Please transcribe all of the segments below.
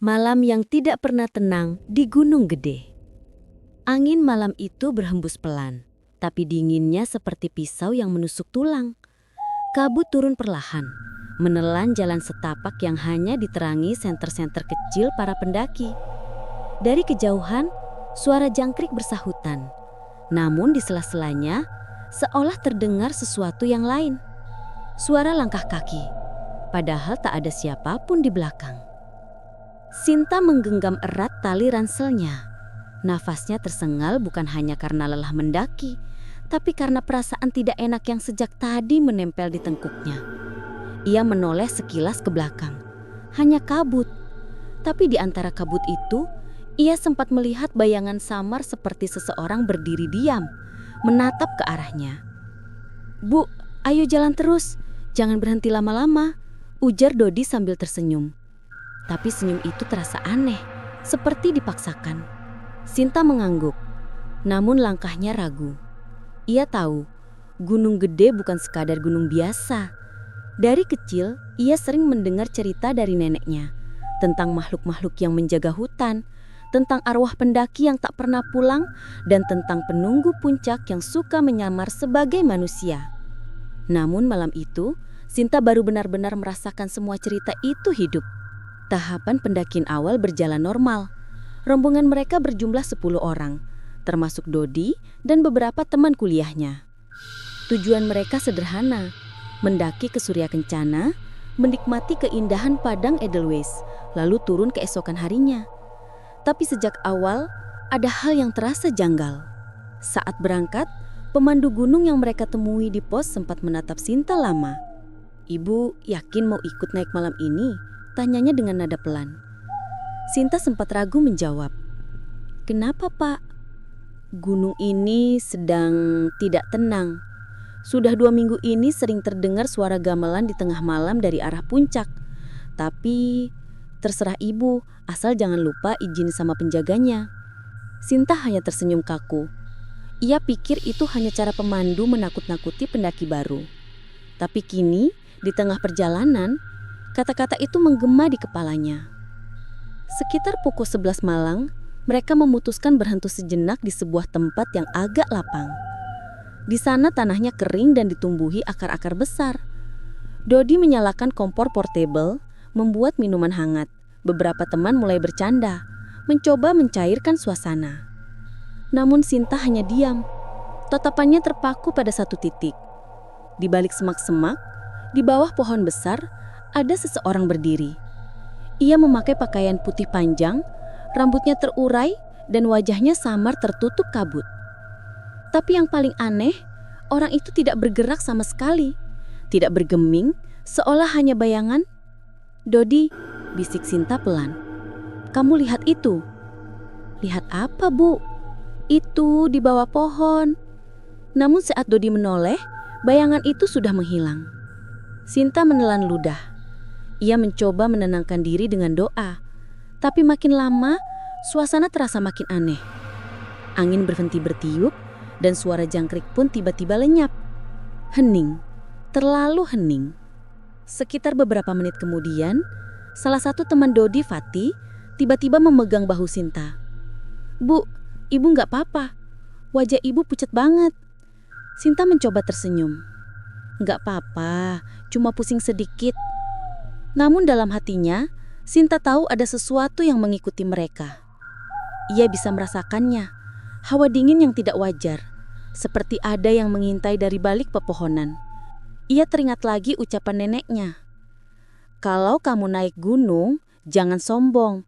Malam yang tidak pernah tenang di Gunung Gede. Angin malam itu berhembus pelan, tapi dinginnya seperti pisau yang menusuk tulang. Kabut turun perlahan, menelan jalan setapak yang hanya diterangi senter-senter kecil para pendaki. Dari kejauhan, suara jangkrik bersahutan. Namun di sela-selanya, seolah terdengar sesuatu yang lain. Suara langkah kaki, padahal tak ada siapapun di belakang. Sinta menggenggam erat tali ranselnya. Nafasnya tersengal bukan hanya karena lelah mendaki, tapi karena perasaan tidak enak yang sejak tadi menempel di tengkuknya. Ia menoleh sekilas ke belakang. Hanya kabut. Tapi di antara kabut itu, ia sempat melihat bayangan samar seperti seseorang berdiri diam, menatap ke arahnya. "Bu, ayo jalan terus. Jangan berhenti lama-lama," ujar Dodi sambil tersenyum. Tapi senyum itu terasa aneh, seperti dipaksakan. Sinta mengangguk, namun langkahnya ragu. Ia tahu, Gunung Gede bukan sekadar gunung biasa. Dari kecil, ia sering mendengar cerita dari neneknya tentang makhluk-makhluk yang menjaga hutan, tentang arwah pendaki yang tak pernah pulang, dan tentang penunggu puncak yang suka menyamar sebagai manusia. Namun malam itu, Sinta baru benar-benar merasakan semua cerita itu hidup. Tahapan pendakian awal berjalan normal. Rombongan mereka berjumlah 10 orang, termasuk Dodi dan beberapa teman kuliahnya. Tujuan mereka sederhana, mendaki ke Surya Kencana, menikmati keindahan padang Edelweiss, lalu turun keesokan harinya. Tapi sejak awal, ada hal yang terasa janggal. Saat berangkat, pemandu gunung yang mereka temui di pos sempat menatap Sinta lama. "Ibu yakin mau ikut naik malam ini?" tanyanya dengan nada pelan. Sinta sempat ragu menjawab. "Kenapa, Pak?" "Gunung ini sedang tidak tenang. Sudah 2 minggu ini sering terdengar suara gamelan di tengah malam dari arah puncak. Tapi terserah ibu, asal jangan lupa izin sama penjaganya." Sinta hanya tersenyum kaku. Ia pikir itu hanya cara pemandu menakut-nakuti pendaki baru. Tapi kini, di tengah perjalanan, kata-kata itu menggema di kepalanya. Sekitar pukul 11 malam, mereka memutuskan berhenti sejenak di sebuah tempat yang agak lapang. Di sana tanahnya kering dan ditumbuhi akar-akar besar. Dodi menyalakan kompor portable, membuat minuman hangat. Beberapa teman mulai bercanda, mencoba mencairkan suasana. Namun Sinta hanya diam. Tatapannya terpaku pada satu titik. Di balik semak-semak, di bawah pohon besar, ada seseorang berdiri. Ia memakai pakaian putih panjang, rambutnya terurai, dan wajahnya samar tertutup kabut. Tapi yang paling aneh, orang itu tidak bergerak sama sekali. Tidak bergeming, seolah hanya bayangan. "Dodi," bisik Sinta pelan. "Kamu lihat itu?" "Lihat apa, Bu?" "Itu di bawah pohon." Namun saat Dodi menoleh, bayangan itu sudah menghilang. Sinta menelan ludah. Ia mencoba menenangkan diri dengan doa. Tapi makin lama, suasana terasa makin aneh. Angin berhenti bertiup, dan suara jangkrik pun tiba-tiba lenyap. Hening, terlalu hening. Sekitar beberapa menit kemudian, salah satu teman Dodi, Fatih, tiba-tiba memegang bahu Sinta. "Bu, ibu gak apa-apa. Wajah ibu pucat banget." Sinta mencoba tersenyum. "Gak apa-apa, cuma pusing sedikit." Namun dalam hatinya, Sinta tahu ada sesuatu yang mengikuti mereka. Ia bisa merasakannya, hawa dingin yang tidak wajar, seperti ada yang mengintai dari balik pepohonan. Ia teringat lagi ucapan neneknya. "Kalau kamu naik gunung, jangan sombong.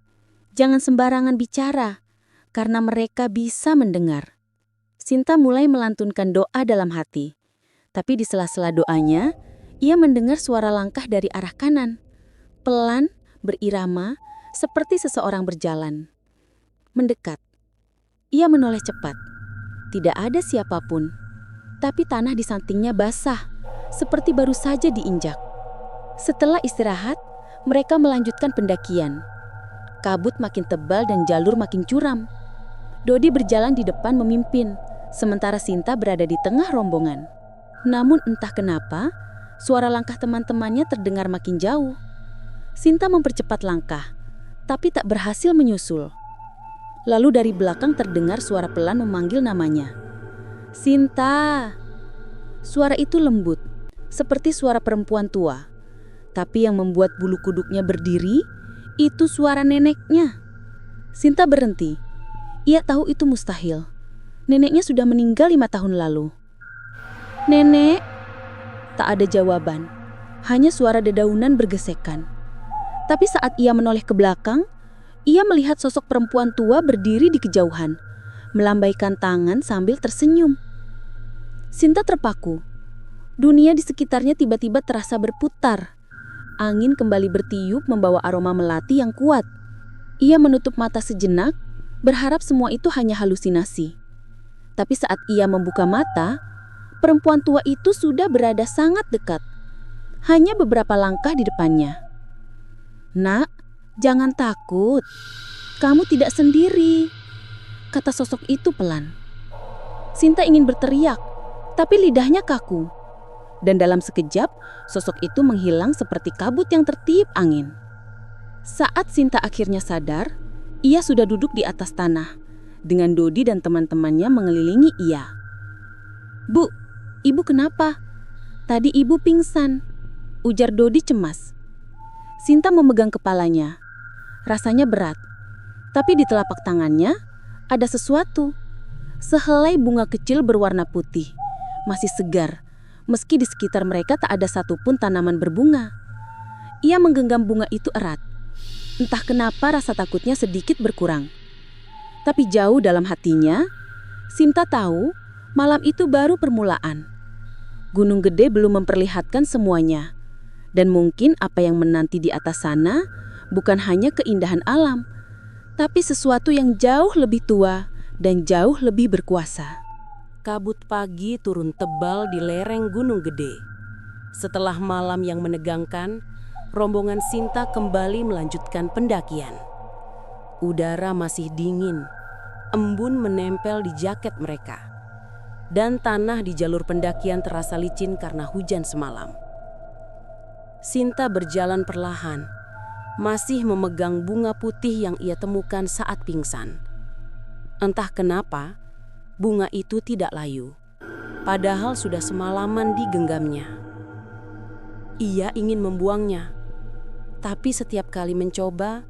Jangan sembarangan bicara, karena mereka bisa mendengar." Sinta mulai melantunkan doa dalam hati. Tapi di sela-sela doanya, ia mendengar suara langkah dari arah kanan. Pelan, berirama, seperti seseorang berjalan. Mendekat. Ia menoleh cepat. Tidak ada siapapun. Tapi tanah di sampingnya basah, seperti baru saja diinjak. Setelah istirahat, mereka melanjutkan pendakian. Kabut makin tebal dan jalur makin curam. Dodi berjalan di depan memimpin, sementara Sinta berada di tengah rombongan. Namun entah kenapa, suara langkah teman-temannya terdengar makin jauh. Sinta mempercepat langkah, tapi tak berhasil menyusul. Lalu dari belakang terdengar suara pelan memanggil namanya. "Sinta!" Suara itu lembut, seperti suara perempuan tua. Tapi yang membuat bulu kuduknya berdiri, itu suara neneknya. Sinta berhenti. Ia tahu itu mustahil. Neneknya sudah meninggal 5 tahun lalu. "Nenek!" Tak ada jawaban, hanya suara dedaunan bergesekan. Tapi saat ia menoleh ke belakang, ia melihat sosok perempuan tua berdiri di kejauhan, melambaikan tangan sambil tersenyum. Sinta terpaku. Dunia di sekitarnya tiba-tiba terasa berputar. Angin kembali bertiup membawa aroma melati yang kuat. Ia menutup mata sejenak, berharap semua itu hanya halusinasi. Tapi saat ia membuka mata, perempuan tua itu sudah berada sangat dekat. Hanya beberapa langkah di depannya. "Nak, jangan takut. Kamu tidak sendiri," kata sosok itu pelan. Sinta ingin berteriak, tapi lidahnya kaku. Dan dalam sekejap, sosok itu menghilang seperti kabut yang tertiup angin. Saat Sinta akhirnya sadar, ia sudah duduk di atas tanah, dengan Dodi dan teman-temannya mengelilingi ia. "Bu, ibu kenapa? Tadi ibu pingsan," ujar Dodi cemas. Sinta memegang kepalanya. Rasanya berat, tapi di telapak tangannya ada sesuatu. Sehelai bunga kecil berwarna putih, masih segar, meski di sekitar mereka tak ada satupun tanaman berbunga. Ia menggenggam bunga itu erat. Entah kenapa rasa takutnya sedikit berkurang. Tapi jauh dalam hatinya, Sinta tahu malam itu baru permulaan. Gunung Gede belum memperlihatkan semuanya. Dan mungkin apa yang menanti di atas sana bukan hanya keindahan alam, tapi sesuatu yang jauh lebih tua dan jauh lebih berkuasa. Kabut pagi turun tebal di lereng Gunung Gede. Setelah malam yang menegangkan, rombongan Sinta kembali melanjutkan pendakian. Udara masih dingin, embun menempel di jaket mereka. Dan tanah di jalur pendakian terasa licin karena hujan semalam. Sinta berjalan perlahan, masih memegang bunga putih yang ia temukan saat pingsan. Entah kenapa, bunga itu tidak layu, padahal sudah semalaman digenggamnya. Ia ingin membuangnya, tapi setiap kali mencoba,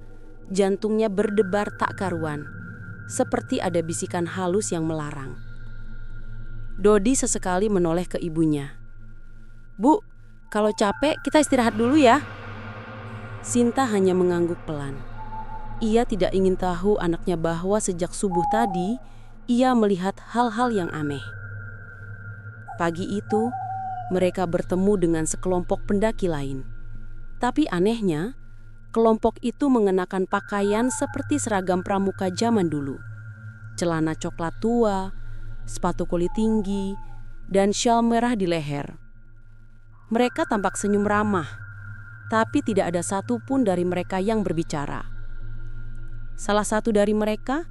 jantungnya berdebar tak karuan, seperti ada bisikan halus yang melarang. Dodi sesekali menoleh ke ibunya. "Bu, kalau capek kita istirahat dulu ya." Sinta hanya mengangguk pelan. Ia tidak ingin tahu anaknya bahwa sejak subuh tadi, ia melihat hal-hal yang aneh. Pagi itu, mereka bertemu dengan sekelompok pendaki lain. Tapi anehnya, kelompok itu mengenakan pakaian seperti seragam pramuka zaman dulu. Celana coklat tua, sepatu kulit tinggi, dan syal merah di leher. Mereka tampak senyum ramah, tapi tidak ada satupun dari mereka yang berbicara. Salah satu dari mereka,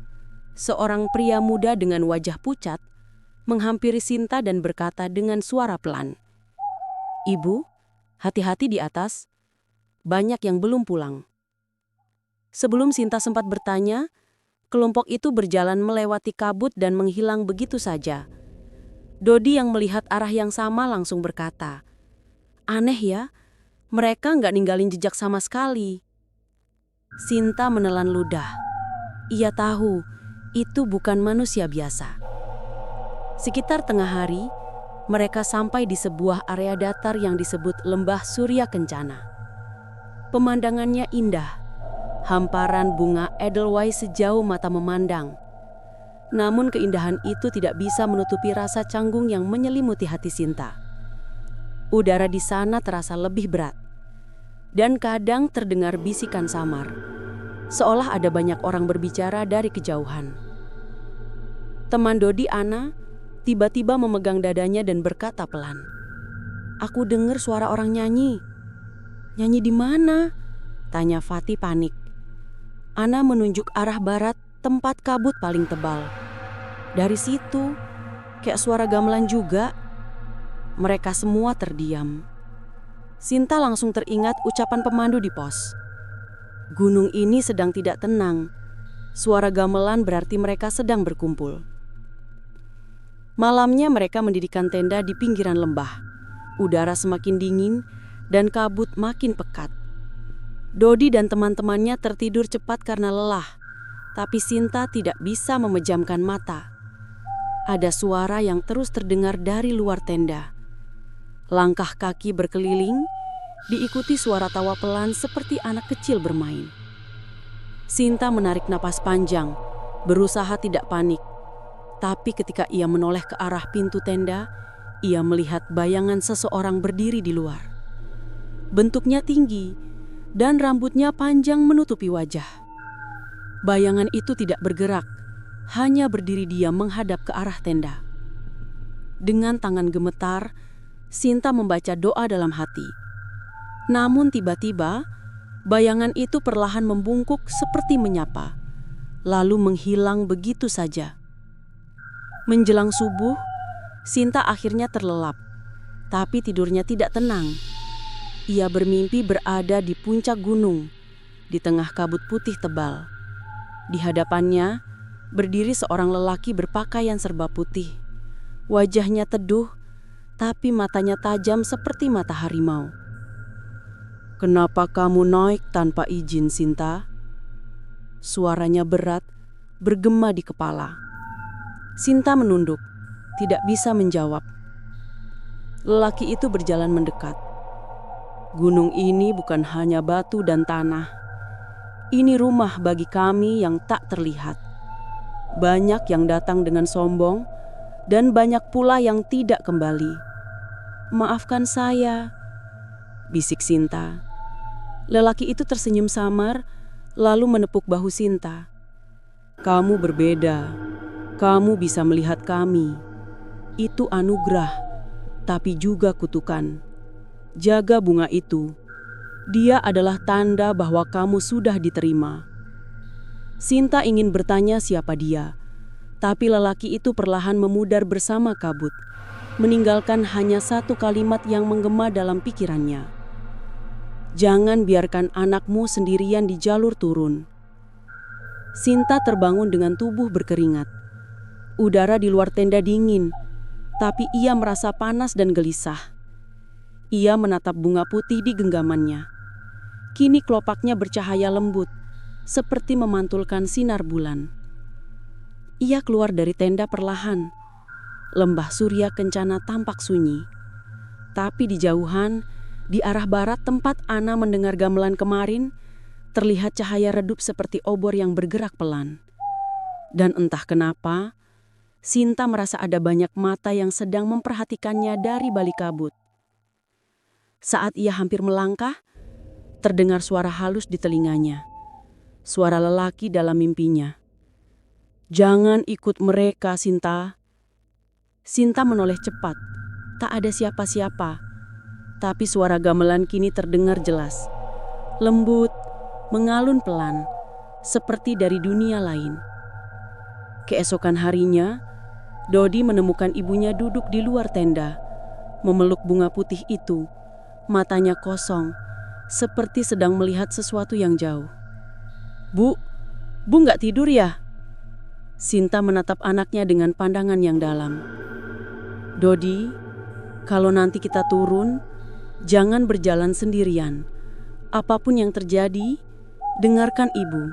seorang pria muda dengan wajah pucat, menghampiri Sinta dan berkata dengan suara pelan, "Ibu, hati-hati di atas, banyak yang belum pulang." Sebelum Sinta sempat bertanya, kelompok itu berjalan melewati kabut dan menghilang begitu saja. Dodi yang melihat arah yang sama langsung berkata, "Aneh ya, mereka nggak ninggalin jejak sama sekali." Sinta menelan ludah. Ia tahu itu bukan manusia biasa. Sekitar tengah hari, mereka sampai di sebuah area datar yang disebut Lembah Surya Kencana. Pemandangannya indah, hamparan bunga edelweiss sejauh mata memandang. Namun keindahan itu tidak bisa menutupi rasa canggung yang menyelimuti hati Sinta. Udara di sana terasa lebih berat, dan kadang terdengar bisikan samar, seolah ada banyak orang berbicara dari kejauhan. Teman Dodi, Ana, tiba-tiba memegang dadanya dan berkata pelan, "Aku dengar suara orang nyanyi." "Nyanyi di mana?" tanya Fatih panik. Ana menunjuk arah barat, tempat kabut paling tebal. "Dari situ, kayak suara gamelan juga." Mereka semua terdiam. Sinta langsung teringat ucapan pemandu di pos. Gunung ini sedang tidak tenang. Suara gamelan berarti mereka sedang berkumpul. Malamnya mereka mendirikan tenda di pinggiran lembah. Udara semakin dingin dan kabut makin pekat. Dodi dan teman-temannya tertidur cepat karena lelah, tapi Sinta tidak bisa memejamkan mata. Ada suara yang terus terdengar dari luar tenda. Langkah kaki berkeliling, diikuti suara tawa pelan seperti anak kecil bermain. Sinta menarik napas panjang, berusaha tidak panik. Tapi ketika ia menoleh ke arah pintu tenda, ia melihat bayangan seseorang berdiri di luar. Bentuknya tinggi dan rambutnya panjang menutupi wajah. Bayangan itu tidak bergerak, hanya berdiri diam menghadap ke arah tenda. Dengan tangan gemetar, Sinta membaca doa dalam hati. Namun tiba-tiba, bayangan itu perlahan membungkuk seperti menyapa, lalu menghilang begitu saja. Menjelang subuh, Sinta akhirnya terlelap, tapi tidurnya tidak tenang. Ia bermimpi berada di puncak gunung, di tengah kabut putih tebal. Di hadapannya, berdiri seorang lelaki berpakaian serba putih. Wajahnya teduh, tapi matanya tajam seperti mata harimau. "Kenapa kamu naik tanpa izin, Sinta?" Suaranya berat, bergema di kepala. Sinta menunduk, tidak bisa menjawab. Lelaki itu berjalan mendekat. "Gunung ini bukan hanya batu dan tanah. Ini rumah bagi kami yang tak terlihat. Banyak yang datang dengan sombong, dan banyak pula yang tidak kembali. Maafkan saya," bisik Sinta. Lelaki itu tersenyum samar, lalu menepuk bahu Sinta. "Kamu berbeda. Kamu bisa melihat kami. Itu anugerah, tapi juga kutukan. Jaga bunga itu. Dia adalah tanda bahwa kamu sudah diterima." Sinta ingin bertanya siapa dia, tapi lelaki itu perlahan memudar bersama kabut, meninggalkan hanya satu kalimat yang menggema dalam pikirannya. "Jangan biarkan anakmu sendirian di jalur turun." Sinta terbangun dengan tubuh berkeringat. Udara di luar tenda dingin, tapi ia merasa panas dan gelisah. Ia menatap bunga putih di genggamannya. Kini kelopaknya bercahaya lembut, seperti memantulkan sinar bulan. Ia keluar dari tenda perlahan. Lembah Surya Kencana tampak sunyi. Tapi di jauhan, di arah barat tempat Ana mendengar gamelan kemarin, terlihat cahaya redup seperti obor yang bergerak pelan. Dan entah kenapa, Sinta merasa ada banyak mata yang sedang memperhatikannya dari balik kabut. Saat ia hampir melangkah, terdengar suara halus di telinganya. Suara lelaki dalam mimpinya. "Jangan ikut mereka, Sinta." Sinta menoleh cepat. Tak ada siapa-siapa. Tapi suara gamelan kini terdengar jelas. Lembut, mengalun pelan, seperti dari dunia lain. Keesokan harinya, Dodi menemukan ibunya duduk di luar tenda, memeluk bunga putih itu, matanya kosong, seperti sedang melihat sesuatu yang jauh. Bu nggak tidur ya?" Sinta menatap anaknya dengan pandangan yang dalam. "Dodi, kalau nanti kita turun, jangan berjalan sendirian. Apapun yang terjadi, dengarkan ibu."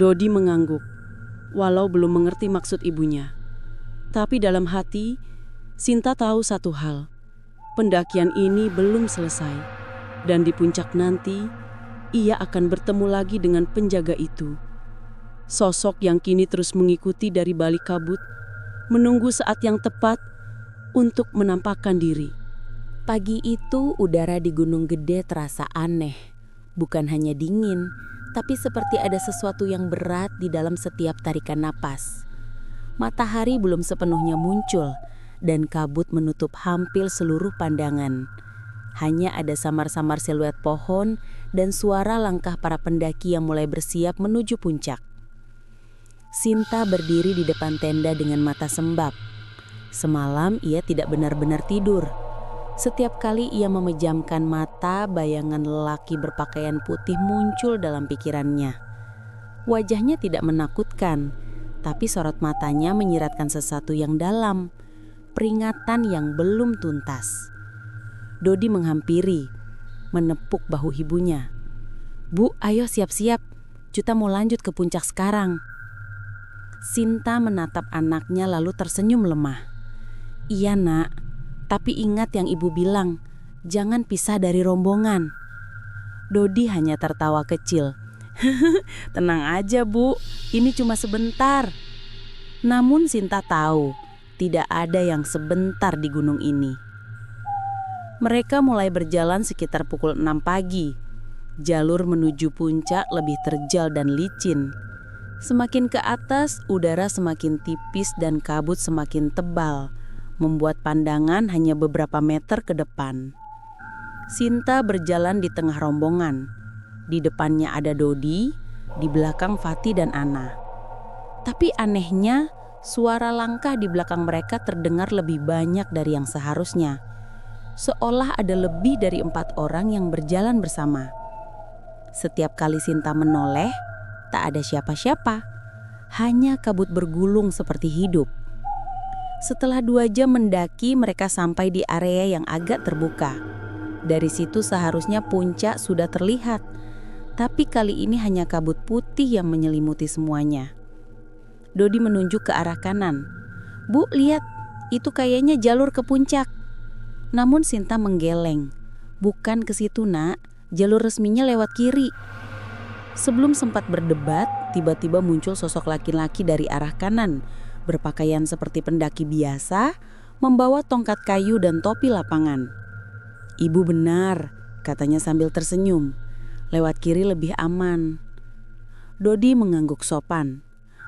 Dodi mengangguk, walau belum mengerti maksud ibunya. Tapi dalam hati, Sinta tahu satu hal. Pendakian ini belum selesai. Dan di puncak nanti, ia akan bertemu lagi dengan penjaga itu. Sosok yang kini terus mengikuti dari balik kabut, menunggu saat yang tepat untuk menampakkan diri. Pagi itu udara di Gunung Gede terasa aneh. Bukan hanya dingin, tapi seperti ada sesuatu yang berat di dalam setiap tarikan napas. Matahari belum sepenuhnya muncul dan kabut menutup hampir seluruh pandangan. Hanya ada samar-samar siluet pohon dan suara langkah para pendaki yang mulai bersiap menuju puncak. Sinta berdiri di depan tenda dengan mata sembab. Semalam ia tidak benar-benar tidur. Setiap kali ia memejamkan mata, bayangan lelaki berpakaian putih muncul dalam pikirannya. Wajahnya tidak menakutkan, tapi sorot matanya menyiratkan sesuatu yang dalam, peringatan yang belum tuntas. Dodi menghampiri, menepuk bahu ibunya. "Bu, ayo siap-siap, kita mau lanjut ke puncak sekarang." Sinta menatap anaknya lalu tersenyum lemah. "Iya nak, tapi ingat yang ibu bilang, jangan pisah dari rombongan." Dodi hanya tertawa kecil. "Tenang aja bu, ini cuma sebentar." Namun Sinta tahu, tidak ada yang sebentar di gunung ini. Mereka mulai berjalan sekitar pukul 6 pagi. Jalur menuju puncak lebih terjal dan licin. Semakin ke atas, udara semakin tipis dan kabut semakin tebal, membuat pandangan hanya beberapa meter ke depan. Sinta berjalan di tengah rombongan. Di depannya ada Dodi, di belakang Fatih dan Ana. Tapi anehnya, suara langkah di belakang mereka terdengar lebih banyak dari yang seharusnya. Seolah ada lebih dari 4 orang yang berjalan bersama. Setiap kali Sinta menoleh, tak ada siapa-siapa. Hanya kabut bergulung seperti hidup. Setelah 2 jam mendaki, mereka sampai di area yang agak terbuka. Dari situ seharusnya puncak sudah terlihat. Tapi kali ini hanya kabut putih yang menyelimuti semuanya. Dodi menunjuk ke arah kanan. "Bu, lihat, itu kayaknya jalur ke puncak." Namun Sinta menggeleng. "Bukan ke situ nak, jalur resminya lewat kiri." Sebelum sempat berdebat, tiba-tiba muncul sosok laki-laki dari arah kanan, berpakaian seperti pendaki biasa, membawa tongkat kayu dan topi lapangan. "Ibu benar," katanya sambil tersenyum. "Lewat kiri lebih aman." Dodi mengangguk sopan.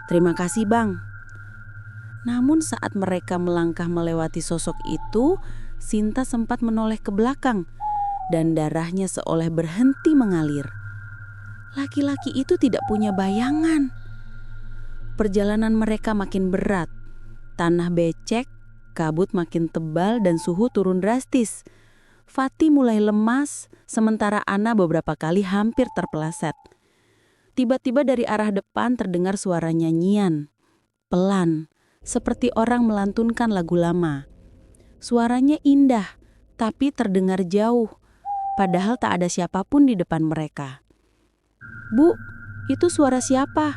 "Terima kasih bang." Namun saat mereka melangkah melewati sosok itu, Sinta sempat menoleh ke belakang dan darahnya seolah berhenti mengalir. Laki-laki itu tidak punya bayangan. Perjalanan mereka makin berat. Tanah becek, kabut makin tebal dan suhu turun drastis. Fatih mulai lemas, sementara Ana beberapa kali hampir terpeleset. Tiba-tiba dari arah depan terdengar suara nyanyian. Pelan, seperti orang melantunkan lagu lama. Suaranya indah, tapi terdengar jauh, padahal tak ada siapapun di depan mereka. "Bu, itu suara siapa?"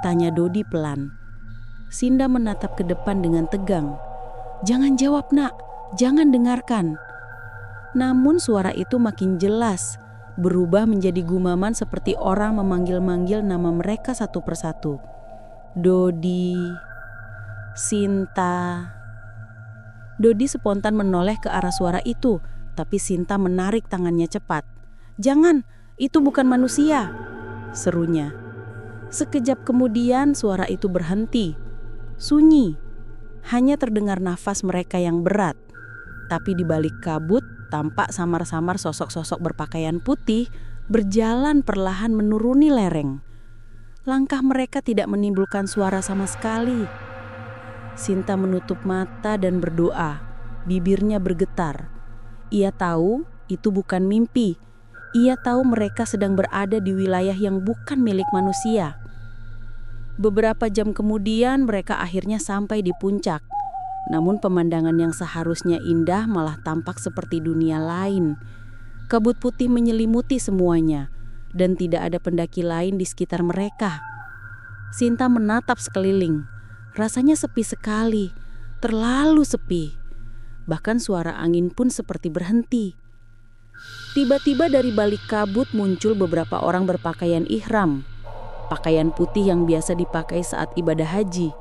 tanya Dodi pelan. Sinta menatap ke depan dengan tegang. "Jangan jawab nak, jangan dengarkan." Namun suara itu makin jelas, berubah menjadi gumaman seperti orang memanggil-manggil nama mereka satu persatu. "Dodi, Sinta." Dodi spontan menoleh ke arah suara itu, tapi Sinta menarik tangannya cepat. "Jangan, itu bukan manusia," serunya. Sekejap kemudian suara itu berhenti. Sunyi, hanya terdengar nafas mereka yang berat. Tapi di balik kabut, tampak samar-samar sosok-sosok berpakaian putih berjalan perlahan menuruni lereng. Langkah mereka tidak menimbulkan suara sama sekali. Sinta menutup mata dan berdoa. Bibirnya bergetar. Ia tahu itu bukan mimpi. Ia tahu mereka sedang berada di wilayah yang bukan milik manusia. Beberapa jam kemudian mereka akhirnya sampai di puncak. Namun pemandangan yang seharusnya indah malah tampak seperti dunia lain. Kabut putih menyelimuti semuanya dan tidak ada pendaki lain di sekitar mereka. Sinta menatap sekeliling. Rasanya sepi sekali, terlalu sepi. Bahkan suara angin pun seperti berhenti. Tiba-tiba dari balik kabut muncul beberapa orang berpakaian ihram. Pakaian putih yang biasa dipakai saat ibadah haji.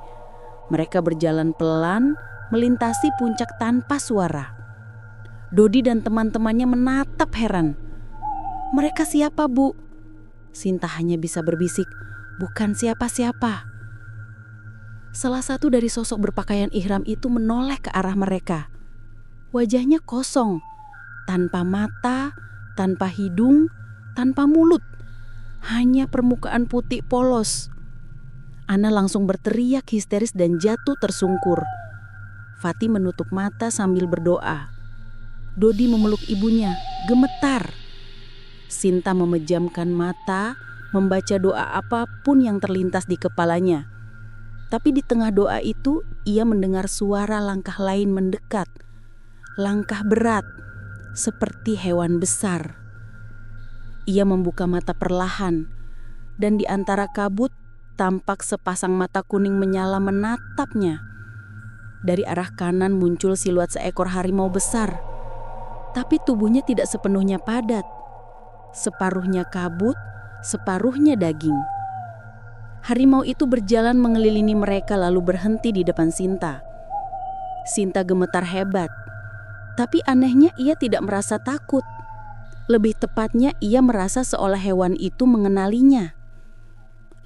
Mereka berjalan pelan, melintasi puncak tanpa suara. Dodi dan teman-temannya menatap heran. "Mereka siapa, Bu?" Sinta hanya bisa berbisik, "Bukan siapa-siapa." Salah satu dari sosok berpakaian ihram itu menoleh ke arah mereka. Wajahnya kosong, tanpa mata, tanpa hidung, tanpa mulut. Hanya permukaan putih polos. Ana langsung berteriak histeris dan jatuh tersungkur. Fatih menutup mata sambil berdoa. Dodi memeluk ibunya, gemetar. Sinta memejamkan mata, membaca doa apapun yang terlintas di kepalanya. Tapi di tengah doa itu, ia mendengar suara langkah lain mendekat. Langkah berat, seperti hewan besar. Ia membuka mata perlahan, dan di antara kabut, tampak sepasang mata kuning menyala menatapnya. Dari arah kanan muncul siluet seekor harimau besar. Tapi tubuhnya tidak sepenuhnya padat. Separuhnya kabut, separuhnya daging. Harimau itu berjalan mengelilingi mereka lalu berhenti di depan Sinta. Sinta gemetar hebat. Tapi anehnya ia tidak merasa takut. Lebih tepatnya ia merasa seolah hewan itu mengenalinya.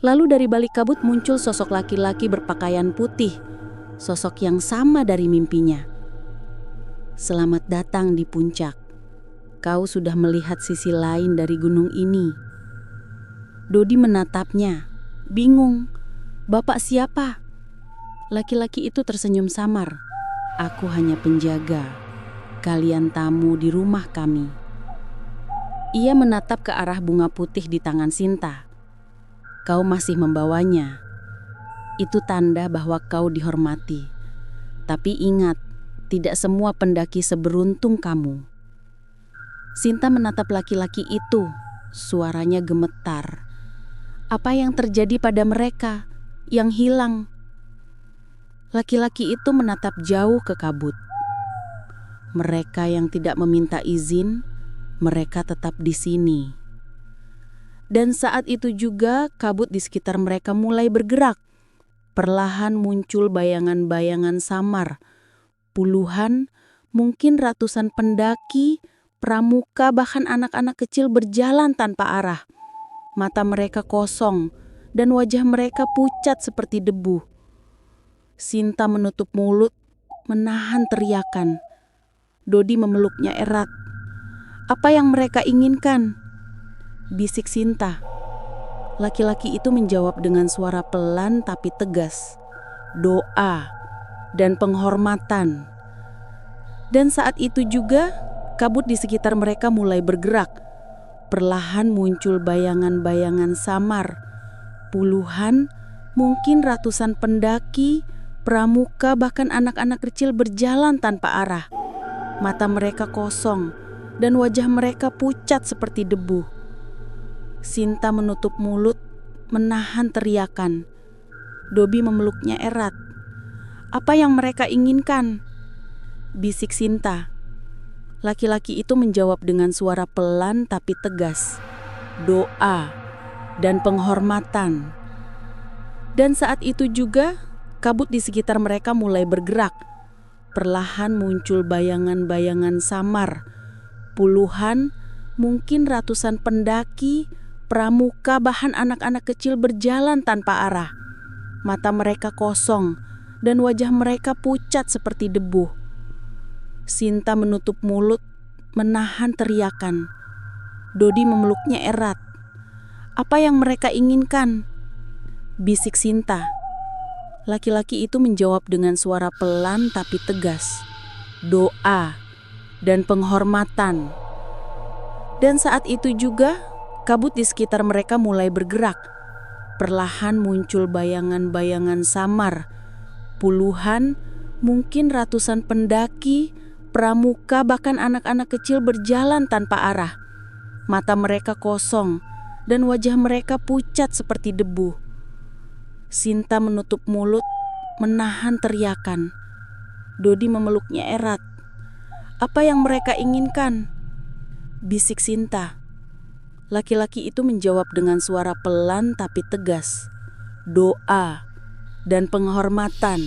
Lalu dari balik kabut muncul sosok laki-laki berpakaian putih. Sosok yang sama dari mimpinya. Selamat datang di puncak. Kau sudah melihat sisi lain dari gunung ini. Dodi menatapnya, bingung. Bapak siapa? Laki-laki itu tersenyum samar. Aku hanya penjaga. Kalian tamu di rumah kami. Ia menatap ke arah bunga putih di tangan Sinta. Kau masih membawanya. Itu tanda bahwa kau dihormati. Tapi ingat, tidak semua pendaki seberuntung kamu. Sinta menatap laki-laki itu, suaranya gemetar. Apa yang terjadi pada mereka yang hilang? Laki-laki itu menatap jauh ke kabut. Mereka yang tidak meminta izin, mereka tetap di sini. Dan saat itu juga kabut di sekitar mereka mulai bergerak. Perlahan muncul bayangan-bayangan samar. Puluhan, mungkin ratusan pendaki, pramuka, bahkan anak-anak kecil berjalan tanpa arah. Mata mereka kosong dan wajah mereka pucat seperti debu. Sinta menutup mulut, menahan teriakan. Dodi memeluknya erat. Apa yang mereka inginkan? Bisik Sinta. Laki-laki itu menjawab dengan suara pelan tapi tegas. Doa dan penghormatan. Dan saat itu juga kabut di sekitar mereka mulai bergerak. Perlahan muncul bayangan-bayangan samar. Puluhan, mungkin ratusan pendaki, pramuka, bahkan anak-anak kecil berjalan tanpa arah. Mata mereka kosong dan wajah mereka pucat seperti debu. Sinta menutup mulut, menahan teriakan. Dodi memeluknya erat. Apa yang mereka inginkan? Bisik Sinta. Laki-laki itu menjawab dengan suara pelan tapi tegas. Doa dan penghormatan. Dan saat itu juga kabut di sekitar mereka mulai bergerak. Perlahan muncul bayangan-bayangan samar. Puluhan, mungkin ratusan pendaki, pramuka, bahkan anak-anak kecil berjalan tanpa arah. Mata mereka kosong dan wajah mereka pucat seperti debu. Sinta menutup mulut, menahan teriakan. Dodi memeluknya erat. Apa yang mereka inginkan? Bisik Sinta. Laki-laki itu menjawab dengan suara pelan tapi tegas. Doa dan penghormatan. Dan saat itu juga kabut di sekitar mereka mulai bergerak. Perlahan muncul bayangan-bayangan samar. Puluhan, mungkin ratusan pendaki, pramuka, bahkan anak-anak kecil berjalan tanpa arah. Mata mereka kosong dan wajah mereka pucat seperti debu. Sinta menutup mulut, menahan teriakan. Dodi memeluknya erat. Apa yang mereka inginkan? Bisik Sinta. Laki-laki itu menjawab dengan suara pelan tapi tegas. Doa dan penghormatan.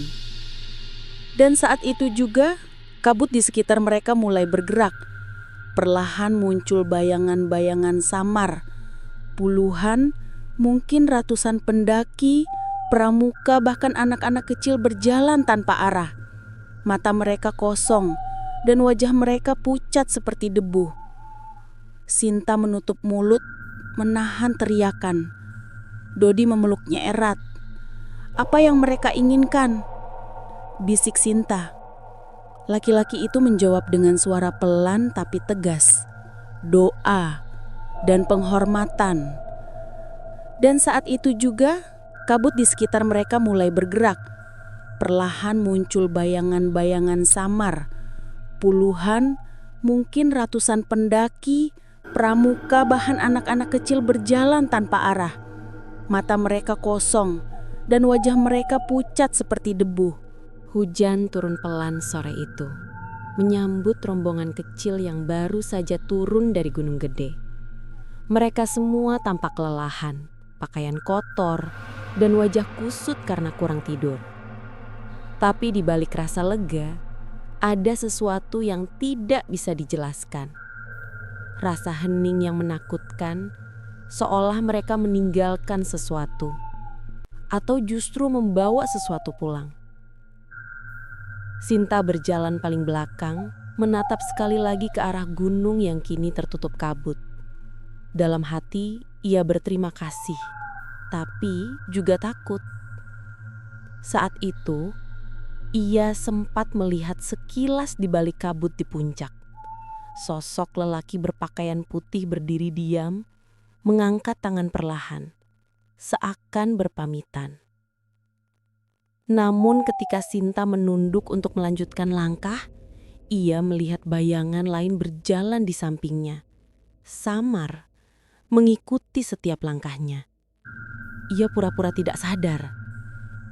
Dan saat itu juga kabut di sekitar mereka mulai bergerak. Perlahan muncul bayangan-bayangan samar. Puluhan, mungkin ratusan pendaki, pramuka, bahkan anak-anak kecil berjalan tanpa arah. Mata mereka kosong dan wajah mereka pucat seperti debu. Sinta menutup mulut, menahan teriakan. Dodi memeluknya erat. Apa yang mereka inginkan? Bisik Sinta. Laki-laki itu menjawab dengan suara pelan tapi tegas, doa dan penghormatan. Dan saat itu juga, kabut di sekitar mereka mulai bergerak. Perlahan muncul bayangan-bayangan samar. Puluhan, mungkin ratusan pendaki, pramuka, bahkan anak-anak kecil berjalan tanpa arah. Mata mereka kosong dan wajah mereka pucat seperti debu. Hujan turun pelan sore itu, menyambut rombongan kecil yang baru saja turun dari Gunung Gede. Mereka semua tampak kelelahan, pakaian kotor, dan wajah kusut karena kurang tidur. Tapi di balik rasa lega, ada sesuatu yang tidak bisa dijelaskan. Rasa hening yang menakutkan, seolah mereka meninggalkan sesuatu, atau justru membawa sesuatu pulang. Sinta berjalan paling belakang, menatap sekali lagi ke arah gunung yang kini tertutup kabut. Dalam hati, ia berterima kasih, tapi juga takut. Saat itu, ia sempat melihat sekilas di balik kabut di puncak. Sosok lelaki berpakaian putih berdiri diam, mengangkat tangan perlahan, seakan berpamitan. Namun ketika Sinta menunduk untuk melanjutkan langkah, ia melihat bayangan lain berjalan di sampingnya. Samar, mengikuti setiap langkahnya. Ia pura-pura tidak sadar.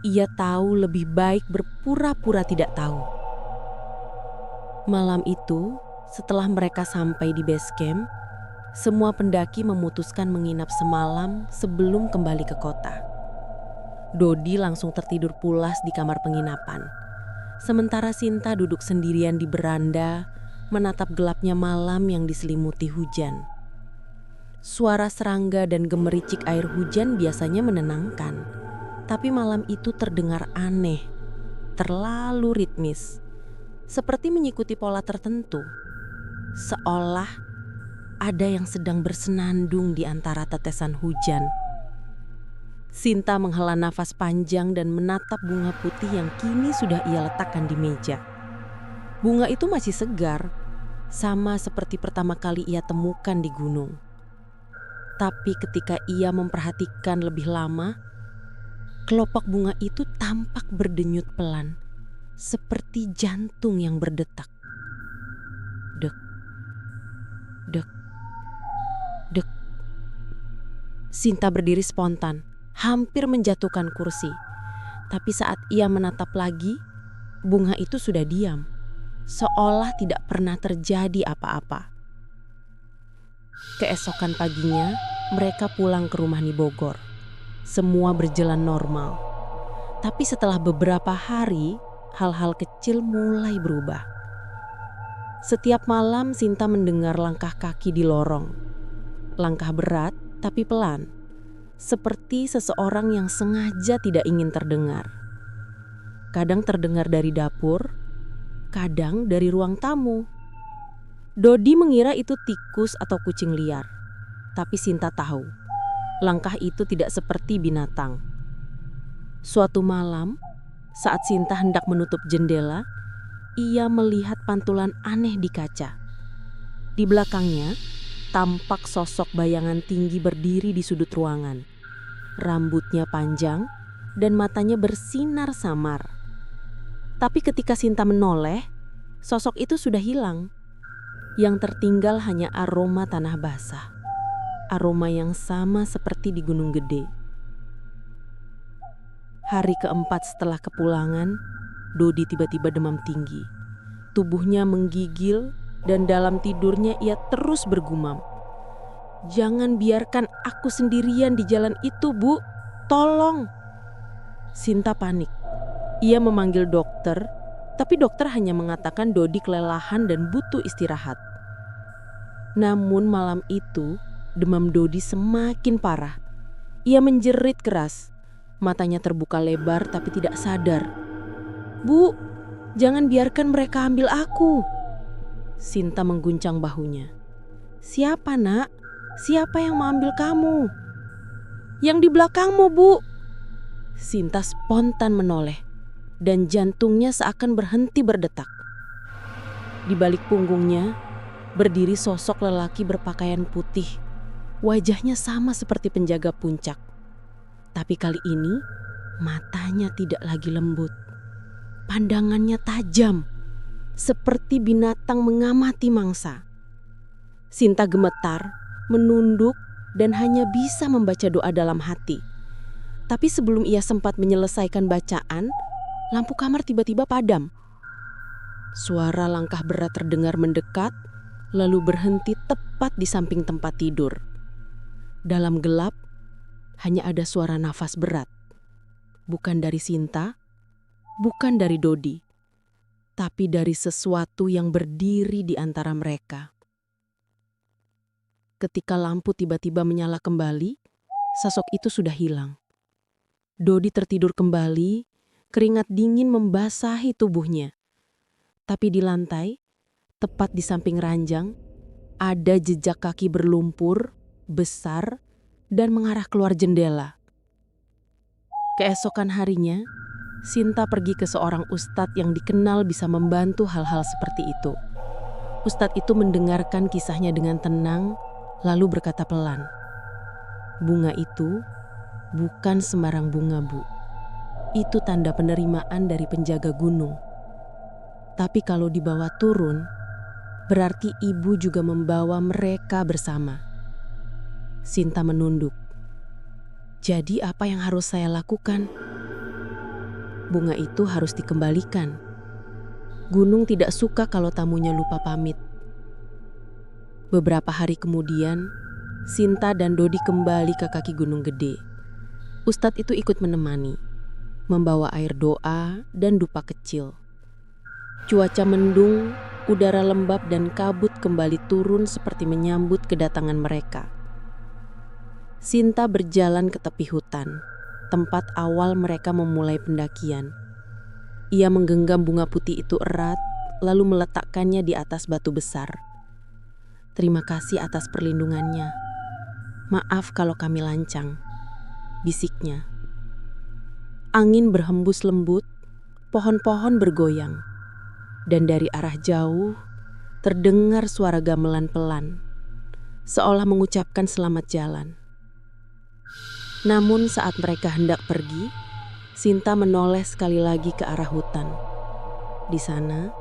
Ia tahu lebih baik berpura-pura tidak tahu. Malam itu, setelah mereka sampai di base camp, semua pendaki memutuskan menginap semalam sebelum kembali ke kota. Dodi langsung tertidur pulas di kamar penginapan. Sementara Sinta duduk sendirian di beranda, menatap gelapnya malam yang diselimuti hujan. Suara serangga dan gemericik air hujan biasanya menenangkan, tapi malam itu terdengar aneh, terlalu ritmis, seperti mengikuti pola tertentu, seolah ada yang sedang bersenandung di antara tetesan hujan. Sinta menghela nafas panjang dan menatap bunga putih yang kini sudah ia letakkan di meja. Bunga itu masih segar, sama seperti pertama kali ia temukan di gunung. Tapi ketika ia memperhatikan lebih lama, kelopak bunga itu tampak berdenyut pelan, seperti jantung yang berdetak. Dek, dek, dek. Sinta berdiri spontan, hampir menjatuhkan kursi. Tapi saat ia menatap lagi, bunga itu sudah diam, seolah tidak pernah terjadi apa-apa. Keesokan paginya, mereka pulang ke rumah Nibogor. Semua berjalan normal. Tapi setelah beberapa hari, hal-hal kecil mulai berubah. Setiap malam Sinta mendengar langkah kaki di lorong. Langkah berat tapi pelan, seperti seseorang yang sengaja tidak ingin terdengar. Kadang terdengar dari dapur, kadang dari ruang tamu. Dodi mengira itu tikus atau kucing liar, tapi Sinta tahu, langkah itu tidak seperti binatang. Suatu malam, saat Sinta hendak menutup jendela, ia melihat pantulan aneh di kaca. Di belakangnya, tampak sosok bayangan tinggi berdiri di sudut ruangan. Rambutnya panjang dan matanya bersinar samar. Tapi ketika Sinta menoleh, sosok itu sudah hilang. Yang tertinggal hanya aroma tanah basah. Aroma yang sama seperti di Gunung Gede. Hari keempat setelah kepulangan, Dodi tiba-tiba demam tinggi. Tubuhnya menggigil dan dalam tidurnya ia terus bergumam. "Jangan biarkan aku sendirian di jalan itu, Bu. Tolong." Sinta panik. Ia memanggil dokter, tapi dokter hanya mengatakan Dodi kelelahan dan butuh istirahat. Namun malam itu, demam Dodi semakin parah. Ia menjerit keras. Matanya terbuka lebar tapi tidak sadar. "Bu, jangan biarkan mereka ambil aku." Sinta mengguncang bahunya. "Siapa, Nak? Siapa yang mau ambil kamu?" "Yang di belakangmu, Bu." Sinta spontan menoleh dan jantungnya seakan berhenti berdetak. Di balik punggungnya, berdiri sosok lelaki berpakaian putih. Wajahnya sama seperti penjaga puncak. Tapi kali ini, matanya tidak lagi lembut. Pandangannya tajam, seperti binatang mengamati mangsa. Sinta gemetar, menunduk, dan hanya bisa membaca doa dalam hati. Tapi sebelum ia sempat menyelesaikan bacaan, lampu kamar tiba-tiba padam. Suara langkah berat terdengar mendekat, lalu berhenti tepat di samping tempat tidur. Dalam gelap, hanya ada suara nafas berat. Bukan dari Sinta, bukan dari Dodi, tapi dari sesuatu yang berdiri di antara mereka. Ketika lampu tiba-tiba menyala kembali, sosok itu sudah hilang. Dodi tertidur kembali, keringat dingin membasahi tubuhnya. Tapi di lantai, tepat di samping ranjang, ada jejak kaki berlumpur, besar, dan mengarah keluar jendela. Keesokan harinya, Sinta pergi ke seorang ustadz yang dikenal bisa membantu hal-hal seperti itu. Ustadz itu mendengarkan kisahnya dengan tenang, lalu berkata pelan, "Bunga itu bukan sembarang bunga, Bu. Itu tanda penerimaan dari penjaga gunung. Tapi kalau dibawa turun, berarti ibu juga membawa mereka bersama." Sinta menunduk. Jadi apa yang harus saya lakukan? Bunga itu harus dikembalikan. Gunung tidak suka kalau tamunya lupa pamit. Beberapa hari kemudian, Sinta dan Dodi kembali ke kaki Gunung Gede. Ustadz itu ikut menemani, membawa air doa dan dupa kecil. Cuaca mendung, udara lembab dan kabut kembali turun seperti menyambut kedatangan mereka. Sinta berjalan ke tepi hutan, tempat awal mereka memulai pendakian. Ia menggenggam bunga putih itu erat, lalu meletakkannya di atas batu besar. "Terima kasih atas perlindungannya. Maaf kalau kami lancang," bisiknya. Angin berhembus lembut, pohon-pohon bergoyang. Dan dari arah jauh, terdengar suara gamelan pelan, seolah mengucapkan selamat jalan. Namun saat mereka hendak pergi, Sinta menoleh sekali lagi ke arah hutan. Di sana,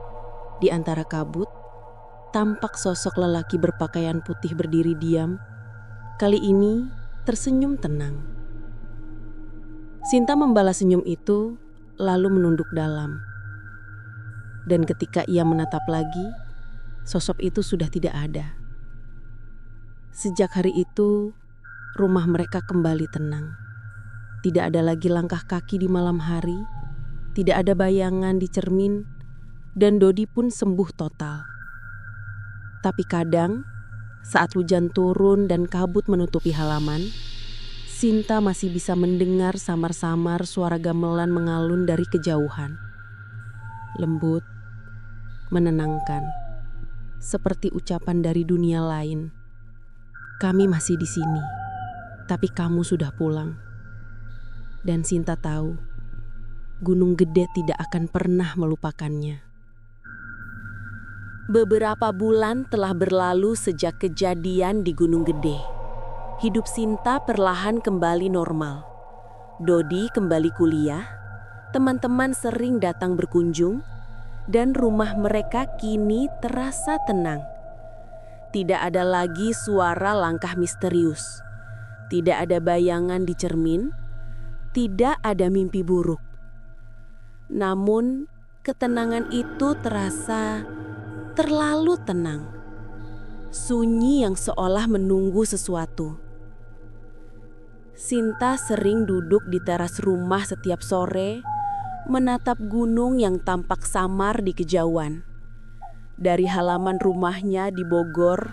di antara kabut, tampak sosok lelaki berpakaian putih berdiri diam. Kali ini tersenyum tenang. Sinta membalas senyum itu, lalu menunduk dalam. Dan ketika ia menatap lagi, sosok itu sudah tidak ada. Sejak hari itu, rumah mereka kembali tenang. Tidak ada lagi langkah kaki di malam hari, tidak ada bayangan di cermin, dan Dodi pun sembuh total. Tapi kadang, saat hujan turun dan kabut menutupi halaman, Sinta masih bisa mendengar samar-samar suara gamelan mengalun dari kejauhan. Lembut, menenangkan, seperti ucapan dari dunia lain. "Kami masih di sini, tapi kamu sudah pulang." Dan Sinta tahu, Gunung Gede tidak akan pernah melupakannya. Beberapa bulan telah berlalu sejak kejadian di Gunung Gede. Hidup Sinta perlahan kembali normal. Dodi kembali kuliah, teman-teman sering datang berkunjung, dan rumah mereka kini terasa tenang. Tidak ada lagi suara langkah misterius, tidak ada bayangan di cermin, tidak ada mimpi buruk. Namun, ketenangan itu terasa terlalu tenang, sunyi yang seolah menunggu sesuatu. Sinta sering duduk di teras rumah setiap sore, menatap gunung yang tampak samar di kejauhan. Dari halaman rumahnya di Bogor,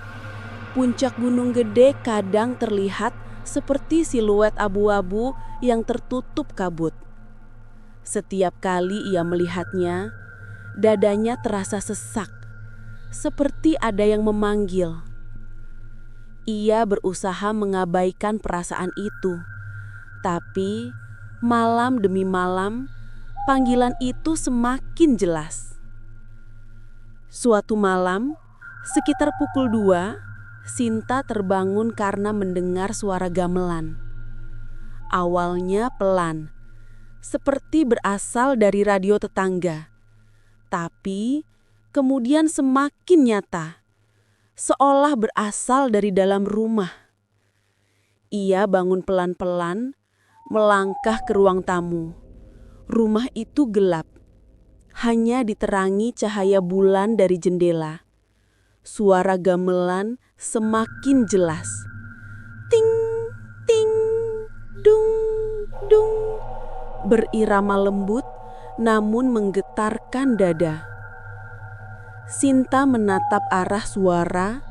puncak Gunung Gede kadang terlihat seperti siluet abu-abu yang tertutup kabut. Setiap kali ia melihatnya, dadanya terasa sesak, seperti ada yang memanggil. Ia berusaha mengabaikan perasaan itu, tapi malam demi malam, panggilan itu semakin jelas. Suatu malam, sekitar pukul 2, Sinta terbangun karena mendengar suara gamelan. Awalnya pelan, seperti berasal dari radio tetangga. Tapi kemudian semakin nyata, seolah berasal dari dalam rumah. Ia bangun pelan-pelan, melangkah ke ruang tamu. Rumah itu gelap. Hanya diterangi cahaya bulan dari jendela. Suara gamelan semakin jelas. Ting, ting, dung, dung. Berirama lembut namun menggetarkan dada. Sinta menatap arah suara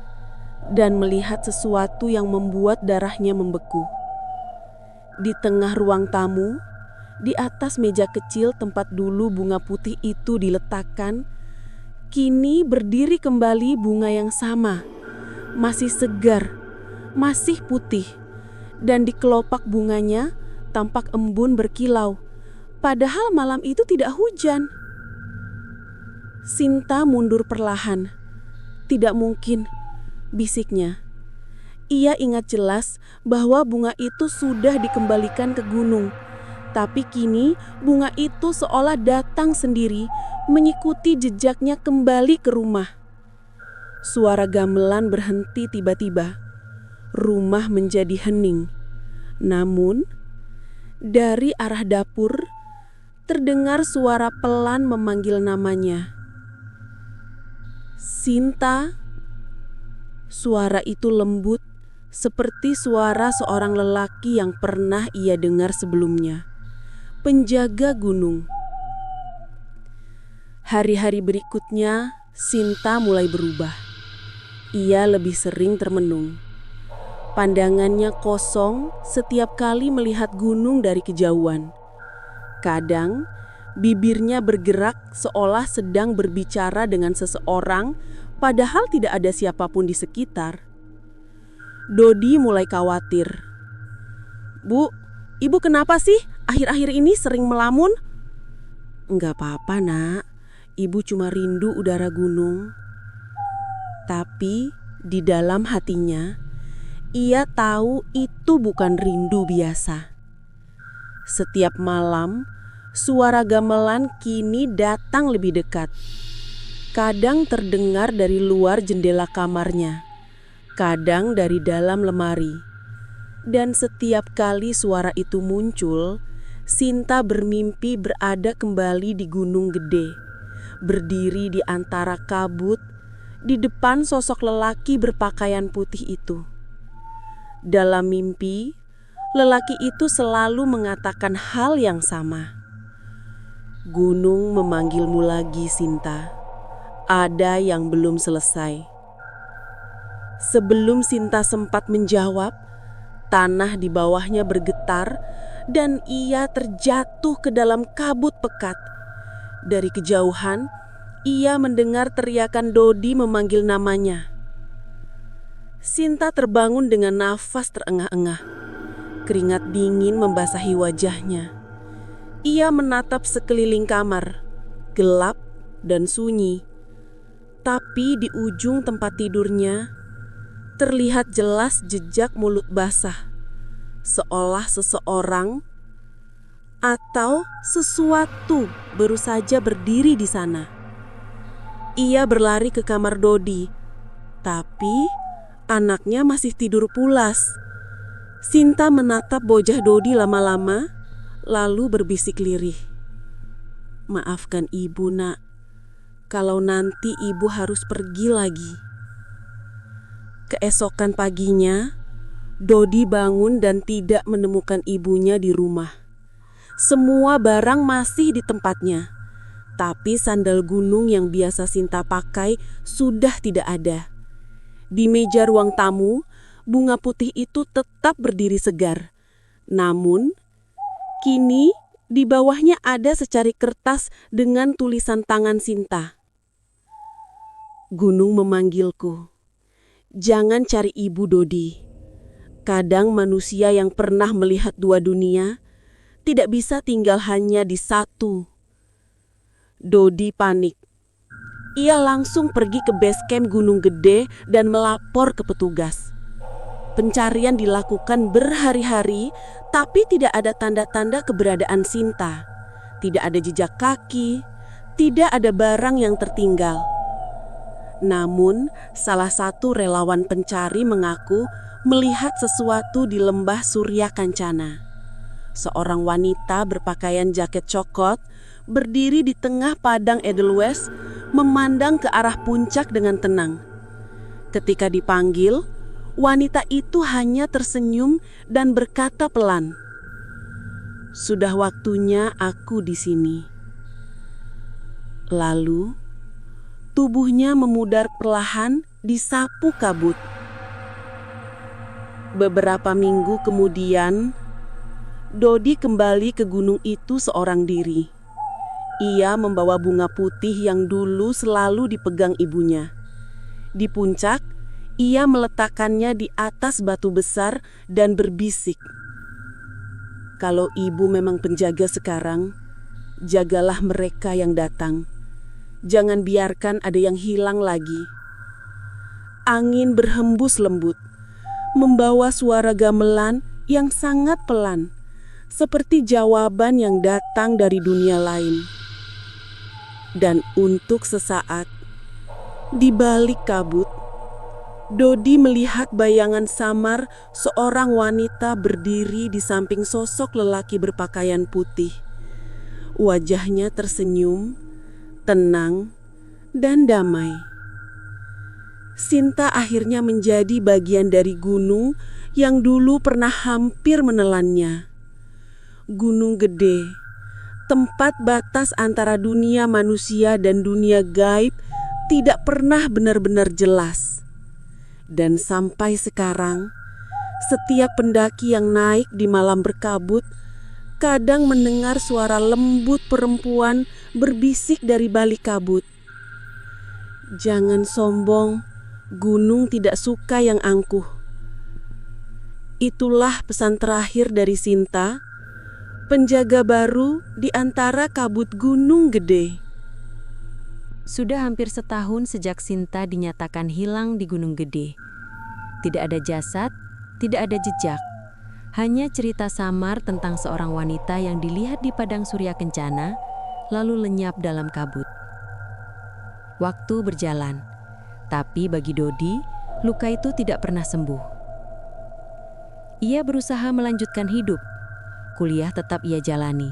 dan melihat sesuatu yang membuat darahnya membeku. Di tengah ruang tamu, di atas meja kecil tempat dulu bunga putih itu diletakkan, kini berdiri kembali bunga yang sama, masih segar, masih putih, dan di kelopak bunganya tampak embun berkilau, padahal malam itu tidak hujan. Sinta mundur perlahan. Tidak mungkin, bisiknya. Ia ingat jelas bahwa bunga itu sudah dikembalikan ke gunung. Tapi kini bunga itu seolah datang sendiri, mengikuti jejaknya kembali ke rumah. Suara gamelan berhenti tiba-tiba. Rumah menjadi hening. Namun, dari arah dapur, terdengar suara pelan memanggil namanya. Sinta. Suara itu lembut, seperti suara seorang lelaki yang pernah ia dengar sebelumnya. Penjaga gunung. Hari-hari berikutnya, Sinta mulai berubah. Ia lebih sering termenung. Pandangannya kosong setiap kali melihat gunung dari kejauhan. Kadang, bibirnya bergerak seolah sedang berbicara dengan seseorang, padahal tidak ada siapapun di sekitar. Dodi mulai khawatir. "Bu, Ibu kenapa sih akhir-akhir ini sering melamun?" "Enggak apa-apa, Nak. Ibu cuma rindu udara gunung." Tapi di dalam hatinya, ia tahu itu bukan rindu biasa. Setiap malam, suara gamelan kini datang lebih dekat. Kadang terdengar dari luar jendela kamarnya, kadang dari dalam lemari. Dan setiap kali suara itu muncul, Sinta bermimpi berada kembali di Gunung Gede, berdiri di antara kabut, di depan sosok lelaki berpakaian putih itu. Dalam mimpi, lelaki itu selalu mengatakan hal yang sama. "Gunung memanggilmu lagi, Sinta. Ada yang belum selesai." Sebelum Sinta sempat menjawab, tanah di bawahnya bergetar dan ia terjatuh ke dalam kabut pekat. Dari kejauhan, ia mendengar teriakan Dodi memanggil namanya. Sinta terbangun dengan nafas terengah-engah. Keringat dingin membasahi wajahnya. Ia menatap sekeliling kamar, gelap dan sunyi. Tapi di ujung tempat tidurnya, terlihat jelas jejak mulut basah, seolah seseorang atau sesuatu baru saja berdiri di sana. Ia berlari ke kamar Dodi, tapi anaknya masih tidur pulas. Sinta menatap bocah Dodi lama-lama, lalu berbisik lirih. "Maafkan ibu, Nak, kalau nanti ibu harus pergi lagi." Keesokan paginya, Dodi bangun dan tidak menemukan ibunya di rumah. Semua barang masih di tempatnya, tapi sandal gunung yang biasa Sinta pakai sudah tidak ada. Di meja ruang tamu, bunga putih itu tetap berdiri segar. Namun, kini di bawahnya ada secari kertas dengan tulisan tangan Sinta. "Gunung memanggilku. Jangan cari ibu, Dodi. Kadang manusia yang pernah melihat dua dunia tidak bisa tinggal hanya di satu." Dodi panik. ia langsung pergi ke base camp Gunung Gede dan melapor ke petugas. Pencarian dilakukan berhari-hari, tapi tidak ada tanda-tanda keberadaan Sinta. Tidak ada jejak kaki, tidak ada barang yang tertinggal. Namun, salah satu relawan pencari mengaku melihat sesuatu di lembah Surya Kancana. Seorang wanita berpakaian jaket coklat berdiri di tengah padang Edelweiss, memandang ke arah puncak dengan tenang. Ketika dipanggil, wanita itu hanya tersenyum dan berkata pelan, "Sudah waktunya aku di sini." Lalu, tubuhnya memudar perlahan disapu kabut. Beberapa minggu kemudian, Dodi kembali ke gunung itu seorang diri. Ia membawa bunga putih yang dulu selalu dipegang ibunya. Di puncak, ia meletakkannya di atas batu besar dan berbisik, "Kalau ibu memang penjaga sekarang, jagalah mereka yang datang. Jangan biarkan ada yang hilang lagi." Angin berhembus lembut, membawa suara gamelan yang sangat pelan, seperti jawaban yang datang dari dunia lain. Dan untuk sesaat, di balik kabut, Dodi melihat bayangan samar seorang wanita berdiri di samping sosok lelaki berpakaian putih. Wajahnya tersenyum, tenang, dan damai. Sinta akhirnya menjadi bagian dari gunung yang dulu pernah hampir menelannya. Gunung Gede, tempat batas antara dunia manusia dan dunia gaib, tidak pernah benar-benar jelas. Dan sampai sekarang, setiap pendaki yang naik di malam berkabut kadang mendengar suara lembut perempuan berbisik dari balik kabut, "Jangan sombong, gunung tidak suka yang angkuh." Itulah pesan terakhir dari Sinta, penjaga baru di antara kabut Gunung Gede. Sudah hampir setahun sejak Sinta dinyatakan hilang di Gunung Gede. Tidak ada jasad, tidak ada jejak. Hanya cerita samar tentang seorang wanita yang dilihat di padang Surya Kencana, lalu lenyap dalam kabut. Waktu berjalan, tapi bagi Dodi, luka itu tidak pernah sembuh. Ia berusaha melanjutkan hidup. Kuliah tetap ia jalani.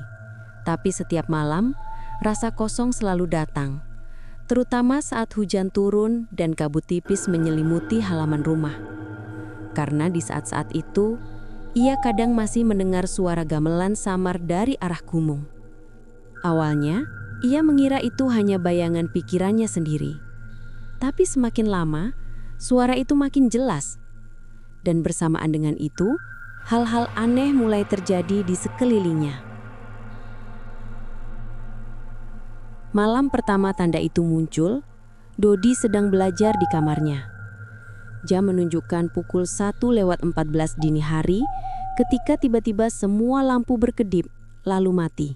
Tapi setiap malam, rasa kosong selalu datang. Terutama saat hujan turun dan kabut tipis menyelimuti halaman rumah. Karena di saat-saat itu, ia kadang masih mendengar suara gamelan samar dari arah gunung. Awalnya, ia mengira itu hanya bayangan pikirannya sendiri. Tapi semakin lama, suara itu makin jelas. Dan bersamaan dengan itu, hal-hal aneh mulai terjadi di sekelilingnya. Malam pertama tanda itu muncul, Dodi sedang belajar di kamarnya. Jam menunjukkan pukul 1:14 dini hari ketika tiba-tiba semua lampu berkedip lalu mati.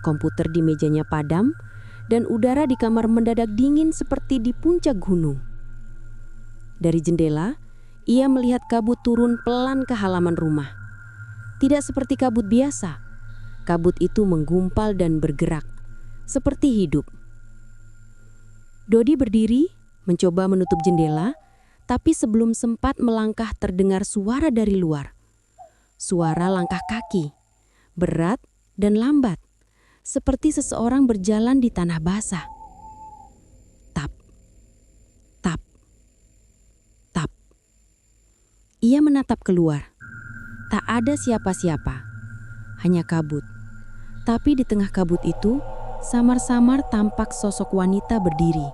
Komputer di mejanya padam dan udara di kamar mendadak dingin seperti di puncak gunung. Dari jendela, ia melihat kabut turun pelan ke halaman rumah. Tidak seperti kabut biasa. Kabut itu menggumpal dan bergerak, seperti hidup. Dodi berdiri, mencoba menutup jendela, tapi sebelum sempat melangkah terdengar suara dari luar. Suara langkah kaki, berat dan lambat, seperti seseorang berjalan di tanah basah. Tap, tap, tap. Ia menatap keluar. Tak ada siapa-siapa, hanya kabut. Tapi di tengah kabut itu, samar-samar tampak sosok wanita berdiri.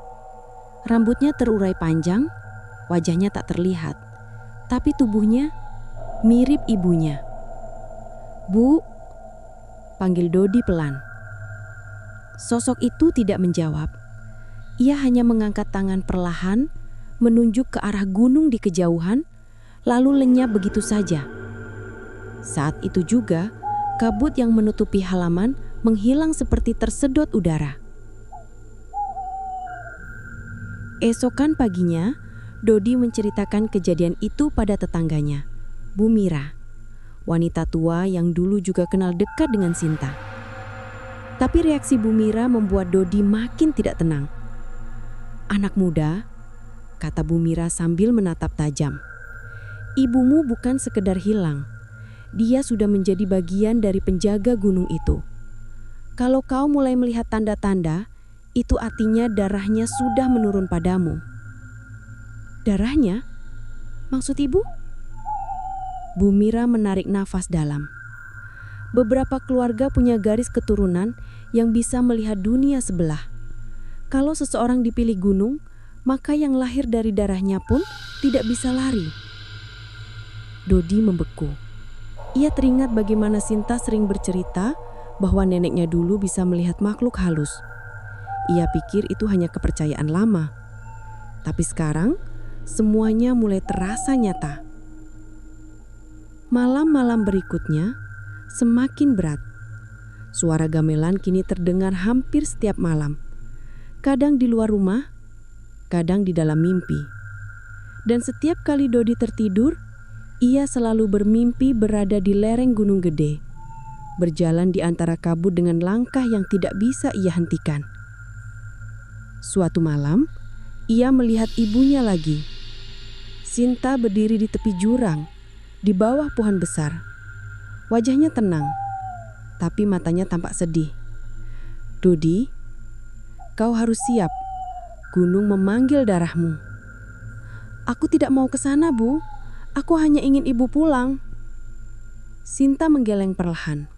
Rambutnya terurai panjang, wajahnya tak terlihat, tapi tubuhnya mirip ibunya. "Bu," panggil Dodi pelan. Sosok itu tidak menjawab. Ia hanya mengangkat tangan perlahan, menunjuk ke arah gunung di kejauhan, lalu lenyap begitu saja. Saat itu juga, kabut yang menutupi halaman menghilang seperti tersedot udara. Keesokan paginya, Dodi menceritakan kejadian itu pada tetangganya, Bu Mira, wanita tua yang dulu juga kenal dekat dengan Sinta. Tapi reaksi Bu Mira membuat Dodi makin tidak tenang. "Anak muda," kata Bu Mira sambil menatap tajam, "ibumu bukan sekedar hilang. Dia sudah menjadi bagian dari penjaga gunung itu. Kalau kau mulai melihat tanda-tanda, itu artinya darahnya sudah menurun padamu." "Darahnya? Maksud ibu?" Bu Mira menarik nafas dalam. Beberapa keluarga punya garis keturunan yang bisa melihat dunia sebelah. Kalau seseorang dipilih gunung, maka yang lahir dari darahnya pun tidak bisa lari. Dodi membeku. Ia teringat bagaimana Sinta sering bercerita bahwa neneknya dulu bisa melihat makhluk halus. Ia pikir itu hanya kepercayaan lama. Tapi sekarang, semuanya mulai terasa nyata. Malam-malam berikutnya semakin berat. Suara gamelan kini terdengar hampir setiap malam. Kadang di luar rumah, kadang di dalam mimpi. Dan setiap kali Dodi tertidur, ia selalu bermimpi berada di lereng Gunung Gede, berjalan di antara kabut dengan langkah yang tidak bisa ia hentikan. Suatu malam, ia melihat ibunya lagi. Sinta berdiri di tepi jurang, di bawah pohon besar. Wajahnya tenang, tapi matanya tampak sedih. "Dodi, kau harus siap. Gunung memanggil darahmu." "Aku tidak mau ke sana, Bu. Aku hanya ingin ibu pulang." Sinta menggeleng perlahan.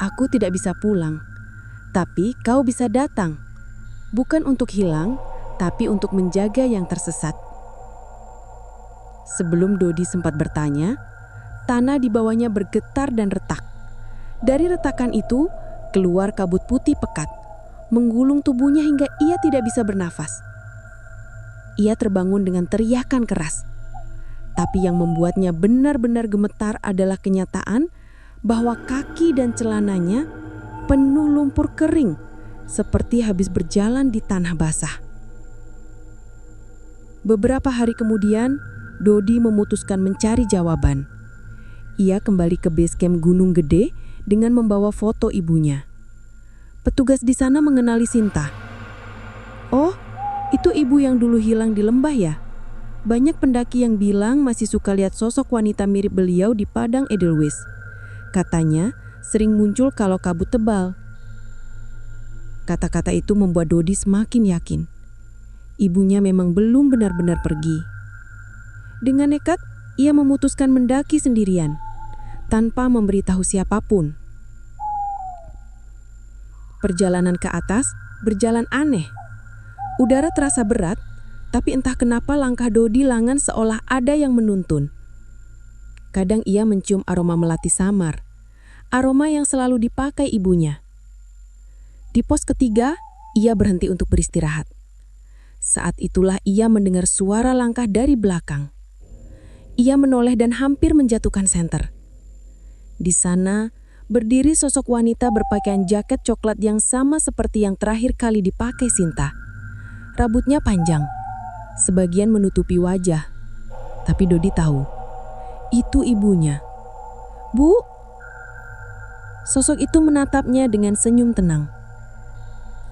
"Aku tidak bisa pulang, tapi kau bisa datang. Bukan untuk hilang, tapi untuk menjaga yang tersesat." Sebelum Dodi sempat bertanya, tanah di bawahnya bergetar dan retak. Dari retakan itu, keluar kabut putih pekat, menggulung tubuhnya hingga ia tidak bisa bernafas. Ia terbangun dengan teriakan keras. Tapi yang membuatnya benar-benar gemetar adalah kenyataan bahwa kaki dan celananya penuh lumpur kering, seperti habis berjalan di tanah basah. Beberapa hari kemudian, Dodi memutuskan mencari jawaban. Ia kembali ke base camp Gunung Gede dengan membawa foto ibunya. Petugas di sana mengenali Sinta. "Oh, itu ibu yang dulu hilang di lembah ya? Banyak pendaki yang bilang masih suka lihat sosok wanita mirip beliau di padang Edelweiss. Katanya sering muncul kalau kabut tebal." Kata-kata itu membuat Dodi semakin yakin. Ibunya memang belum benar-benar pergi. Dengan nekat, ia memutuskan mendaki sendirian, tanpa memberitahu siapapun. Perjalanan ke atas berjalan aneh. Udara terasa berat, tapi entah kenapa langkah Dodi Langan seolah ada yang menuntun. Kadang ia mencium aroma melati samar, aroma yang selalu dipakai ibunya. Di pos ketiga, ia berhenti untuk beristirahat. Saat itulah ia mendengar suara langkah dari belakang. Ia menoleh dan hampir menjatuhkan senter. Di sana, berdiri sosok wanita berpakaian jaket coklat yang sama seperti yang terakhir kali dipakai Sinta. Rambutnya panjang, sebagian menutupi wajah. Tapi Dodi tahu, itu ibunya. "Bu?" Sosok itu menatapnya dengan senyum tenang.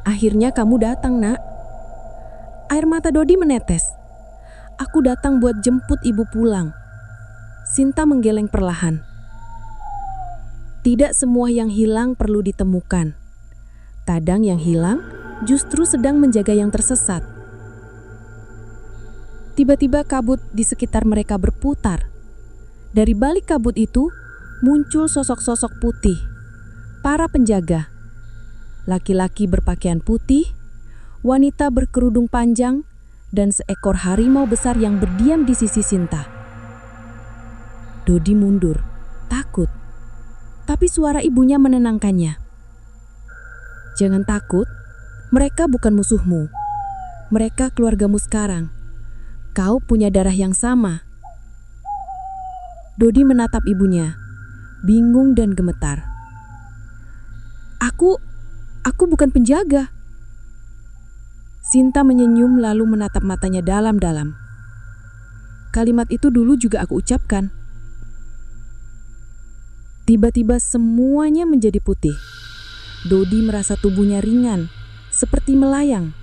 "Akhirnya kamu datang, Nak." Air mata Dodi menetes. "Aku datang buat jemput ibu pulang." Sinta menggeleng perlahan. Tidak semua yang hilang perlu ditemukan. Kadang yang hilang justru sedang menjaga yang tersesat. Tiba-tiba kabut di sekitar mereka berputar. Dari balik kabut itu muncul sosok-sosok putih, para penjaga. Laki-laki berpakaian putih, wanita berkerudung panjang, dan seekor harimau besar yang berdiam di sisi Sinta. Dodi mundur, takut. Tapi suara ibunya menenangkannya. "Jangan takut, mereka bukan musuhmu. Mereka keluargamu sekarang. Kau punya darah yang sama." Dodi menatap ibunya, bingung dan gemetar. Aku bukan penjaga." Sinta menyenyum lalu menatap matanya dalam-dalam. Kalimat itu dulu juga aku ucapkan. Tiba-tiba semuanya menjadi putih. Dodi merasa tubuhnya ringan, seperti melayang.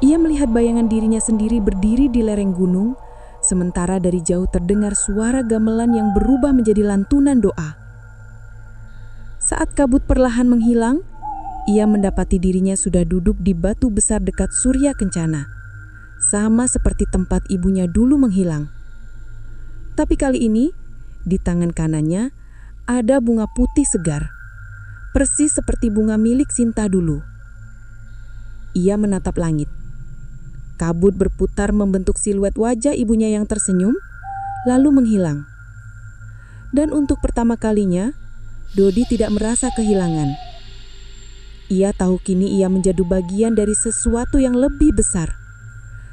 Ia melihat bayangan dirinya sendiri berdiri di lereng gunung, sementara dari jauh terdengar suara gamelan yang berubah menjadi lantunan doa. Saat kabut perlahan menghilang, ia mendapati dirinya sudah duduk di batu besar dekat Surya Kencana, sama seperti tempat ibunya dulu menghilang. Tapi kali ini, di tangan kanannya ada bunga putih segar, persis seperti bunga milik Sinta dulu. Ia menatap langit. Kabut berputar membentuk siluet wajah ibunya yang tersenyum, lalu menghilang. Dan untuk pertama kalinya, Dodi tidak merasa kehilangan. Ia tahu kini ia menjadi bagian dari sesuatu yang lebih besar.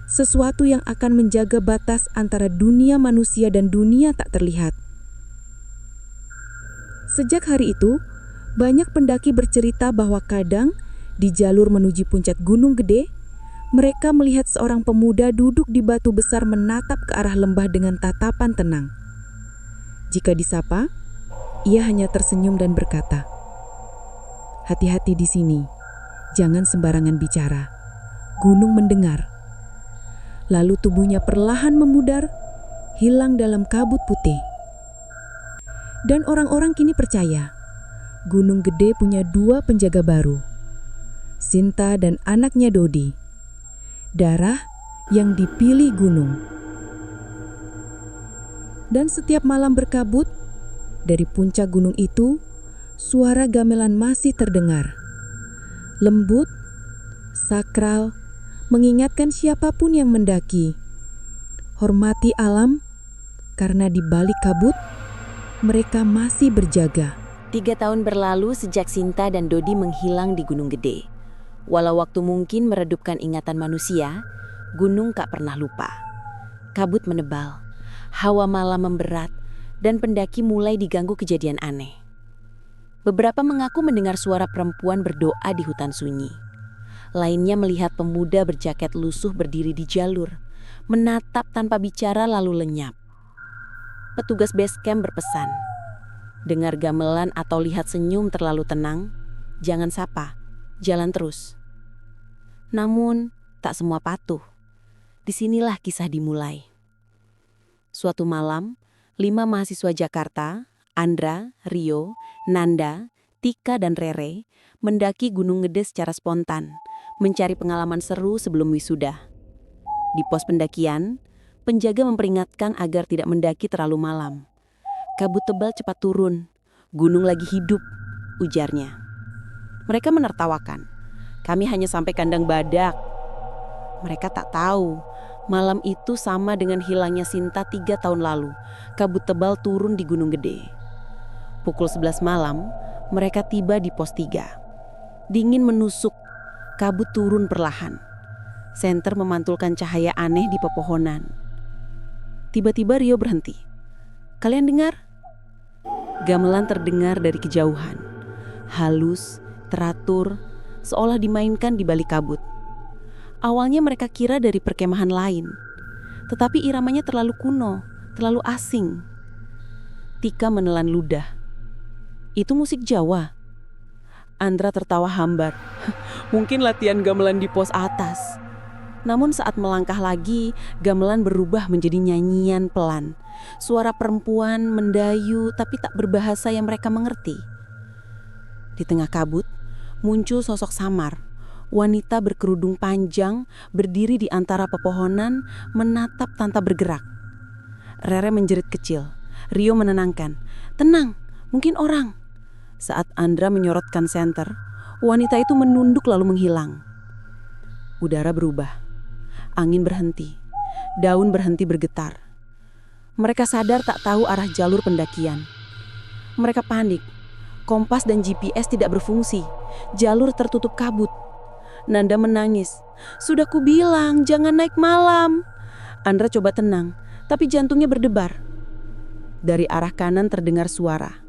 Sesuatu yang akan menjaga batas antara dunia manusia dan dunia tak terlihat. Sejak hari itu, banyak pendaki bercerita bahwa kadang di jalur menuju puncak Gunung Gede, mereka melihat seorang pemuda duduk di batu besar menatap ke arah lembah dengan tatapan tenang. Jika disapa, ia hanya tersenyum dan berkata, "Hati-hati di sini, jangan sembarangan bicara. Gunung mendengar." Lalu tubuhnya perlahan memudar, hilang dalam kabut putih. Dan orang-orang kini percaya, Gunung Gede punya 2 penjaga baru, Sinta dan anaknya Dodi. Darah yang dipilih gunung. Dan setiap malam berkabut, dari puncak gunung itu, suara gamelan masih terdengar. Lembut, sakral, mengingatkan siapapun yang mendaki. Hormati alam, karena di balik kabut, mereka masih berjaga. 3 tahun berlalu sejak Sinta dan Dodi menghilang di Gunung Gede. Walau waktu mungkin meredupkan ingatan manusia, gunung tak pernah lupa. Kabut menebal, hawa malam memberat, dan pendaki mulai diganggu kejadian aneh. Beberapa mengaku mendengar suara perempuan berdoa di hutan sunyi. Lainnya melihat pemuda berjaket lusuh berdiri di jalur, menatap tanpa bicara lalu lenyap. Petugas base camp berpesan, dengar gamelan atau lihat senyum terlalu tenang, jangan sapa, jalan terus. Namun, tak semua patuh. Disinilah kisah dimulai. Suatu malam, 5 mahasiswa Jakarta, Andra, Rio, Nanda, Tika, dan Rere, mendaki Gunung Gede secara spontan, mencari pengalaman seru sebelum wisuda. Di pos pendakian, penjaga memperingatkan agar tidak mendaki terlalu malam. Kabut tebal cepat turun, gunung lagi hidup, ujarnya. Mereka menertawakan, kami hanya sampai kandang badak. Mereka tak tahu, malam itu sama dengan hilangnya Sinta 3 tahun lalu, kabut tebal turun di Gunung Gede. Pukul 11 malam, mereka tiba di pos 3. Dingin menusuk, kabut turun perlahan. Senter memantulkan cahaya aneh di pepohonan. Tiba-tiba Rio berhenti. Kalian dengar? Gamelan terdengar dari kejauhan. Halus, teratur, seolah dimainkan di balik kabut. Awalnya mereka kira dari perkemahan lain, tetapi iramanya terlalu kuno, terlalu asing. Tika menelan ludah. Itu musik Jawa. Andra tertawa hambar. Mungkin latihan gamelan di pos atas. Namun saat melangkah lagi, gamelan berubah menjadi nyanyian pelan. Suara perempuan mendayu tapi tak berbahasa yang mereka mengerti. Di tengah kabut, muncul sosok samar. Wanita berkerudung panjang berdiri di antara pepohonan menatap tanpa bergerak. Rere menjerit kecil. Rio menenangkan. Tenang, mungkin orang. Saat Andra menyorotkan senter, wanita itu menunduk lalu menghilang. Udara berubah. Angin berhenti, daun berhenti bergetar. Mereka sadar tak tahu arah jalur pendakian. Mereka panik. Kompas dan GPS tidak berfungsi. Jalur tertutup kabut. Nanda menangis. Sudah kubilang, jangan naik malam. Andra coba tenang, tapi jantungnya berdebar. Dari arah kanan terdengar suara.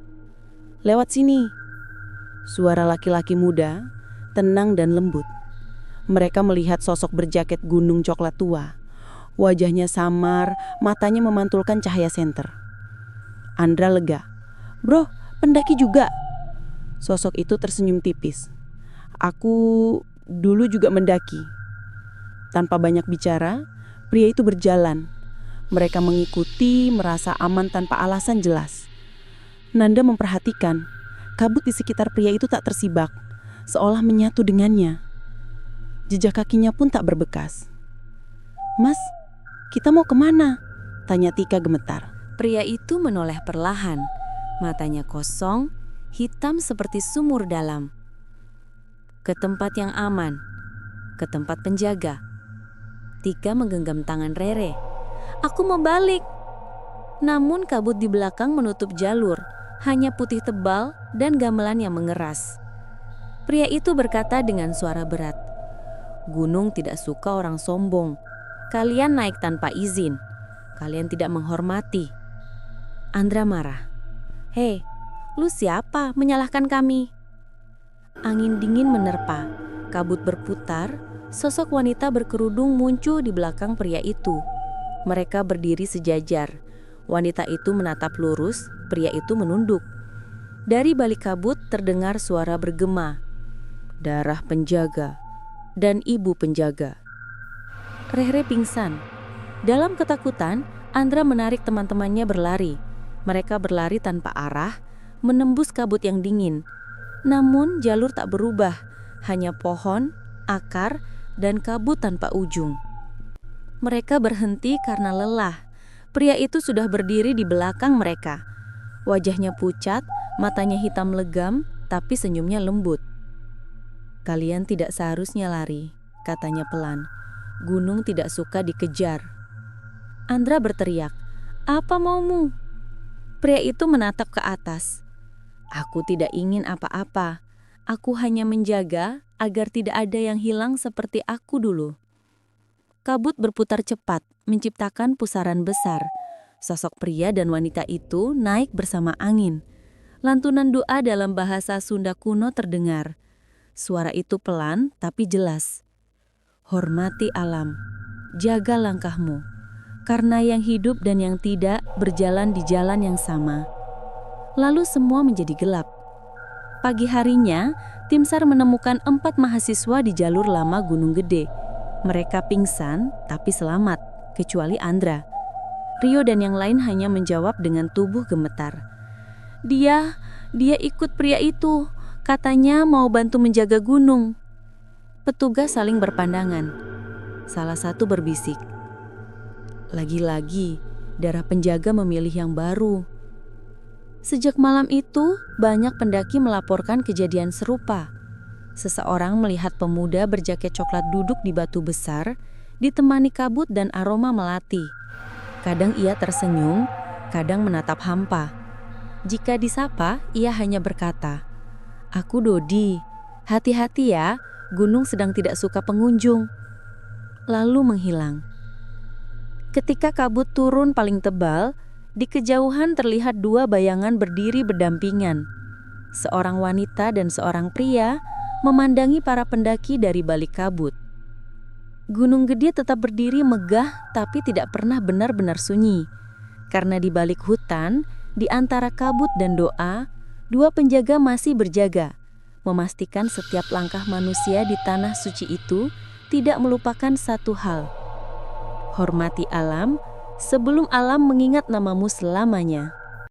Lewat sini. Suara laki-laki muda, tenang dan lembut. Mereka melihat sosok berjaket gunung coklat tua. Wajahnya samar, matanya memantulkan cahaya senter. Andra lega. "Bro, pendaki juga?" Sosok itu tersenyum tipis. "Aku dulu juga mendaki." Tanpa banyak bicara, pria itu berjalan. Mereka mengikuti, merasa aman tanpa alasan jelas. Nanda memperhatikan, kabut di sekitar pria itu tak tersibak, seolah menyatu dengannya. Jejak kakinya pun tak berbekas. "Mas, kita mau kemana?" tanya Tika gemetar. Pria itu menoleh perlahan, matanya kosong, hitam seperti sumur dalam. "Ke tempat yang aman, ke tempat penjaga." Tika menggenggam tangan Rere. "Aku mau balik." Namun kabut di belakang menutup jalur, hanya putih tebal dan gamelan yang mengeras. Pria itu berkata dengan suara berat, "Gunung tidak suka orang sombong. Kalian naik tanpa izin. Kalian tidak menghormati." Andra marah. "Hei, lu siapa menyalahkan kami?" Angin dingin menerpa, kabut berputar, sosok wanita berkerudung muncul di belakang pria itu. Mereka berdiri sejajar. Wanita itu menatap lurus, pria itu menunduk. Dari balik kabut terdengar suara bergema. "Darah penjaga dan ibu penjaga." Rere pingsan. Dalam ketakutan, Andra menarik teman-temannya berlari. Mereka berlari tanpa arah, menembus kabut yang dingin. Namun jalur tak berubah, hanya pohon, akar, dan kabut tanpa ujung. Mereka berhenti karena lelah. Pria itu sudah berdiri di belakang mereka. Wajahnya pucat, matanya hitam legam, tapi senyumnya lembut. "Kalian tidak seharusnya lari," katanya pelan. "Gunung tidak suka dikejar." Andra berteriak, "Apa maumu?" Pria itu menatap ke atas. "Aku tidak ingin apa-apa. Aku hanya menjaga agar tidak ada yang hilang seperti aku dulu." Kabut berputar cepat, menciptakan pusaran besar. Sosok pria dan wanita itu naik bersama angin. Lantunan doa dalam bahasa Sunda kuno terdengar. Suara itu pelan tapi jelas. "Hormati alam, jaga langkahmu, karena yang hidup dan yang tidak berjalan di jalan yang sama." Lalu semua menjadi gelap. Pagi harinya, tim SAR menemukan 4 mahasiswa di jalur lama Gunung Gede. Mereka pingsan tapi selamat, kecuali Andra. Rio dan yang lain hanya menjawab dengan tubuh gemetar. Dia ikut pria itu. Katanya mau bantu menjaga gunung." Petugas saling berpandangan. Salah satu berbisik, "Lagi-lagi, darah penjaga memilih yang baru." Sejak malam itu, banyak pendaki melaporkan kejadian serupa. Seseorang melihat pemuda berjaket coklat duduk di batu besar, ditemani kabut dan aroma melati. Kadang ia tersenyum, kadang menatap hampa. Jika disapa, ia hanya berkata, "Aku Dodi, hati-hati ya, gunung sedang tidak suka pengunjung." Lalu menghilang. Ketika kabut turun paling tebal, di kejauhan terlihat 2 bayangan berdiri berdampingan. Seorang wanita dan seorang pria memandangi para pendaki dari balik kabut. Gunung Gede tetap berdiri megah tapi tidak pernah benar-benar sunyi. Karena di balik hutan, di antara kabut dan doa, 2 penjaga masih berjaga, memastikan setiap langkah manusia di tanah suci itu tidak melupakan satu hal. Hormati alam sebelum alam mengingat namamu selamanya.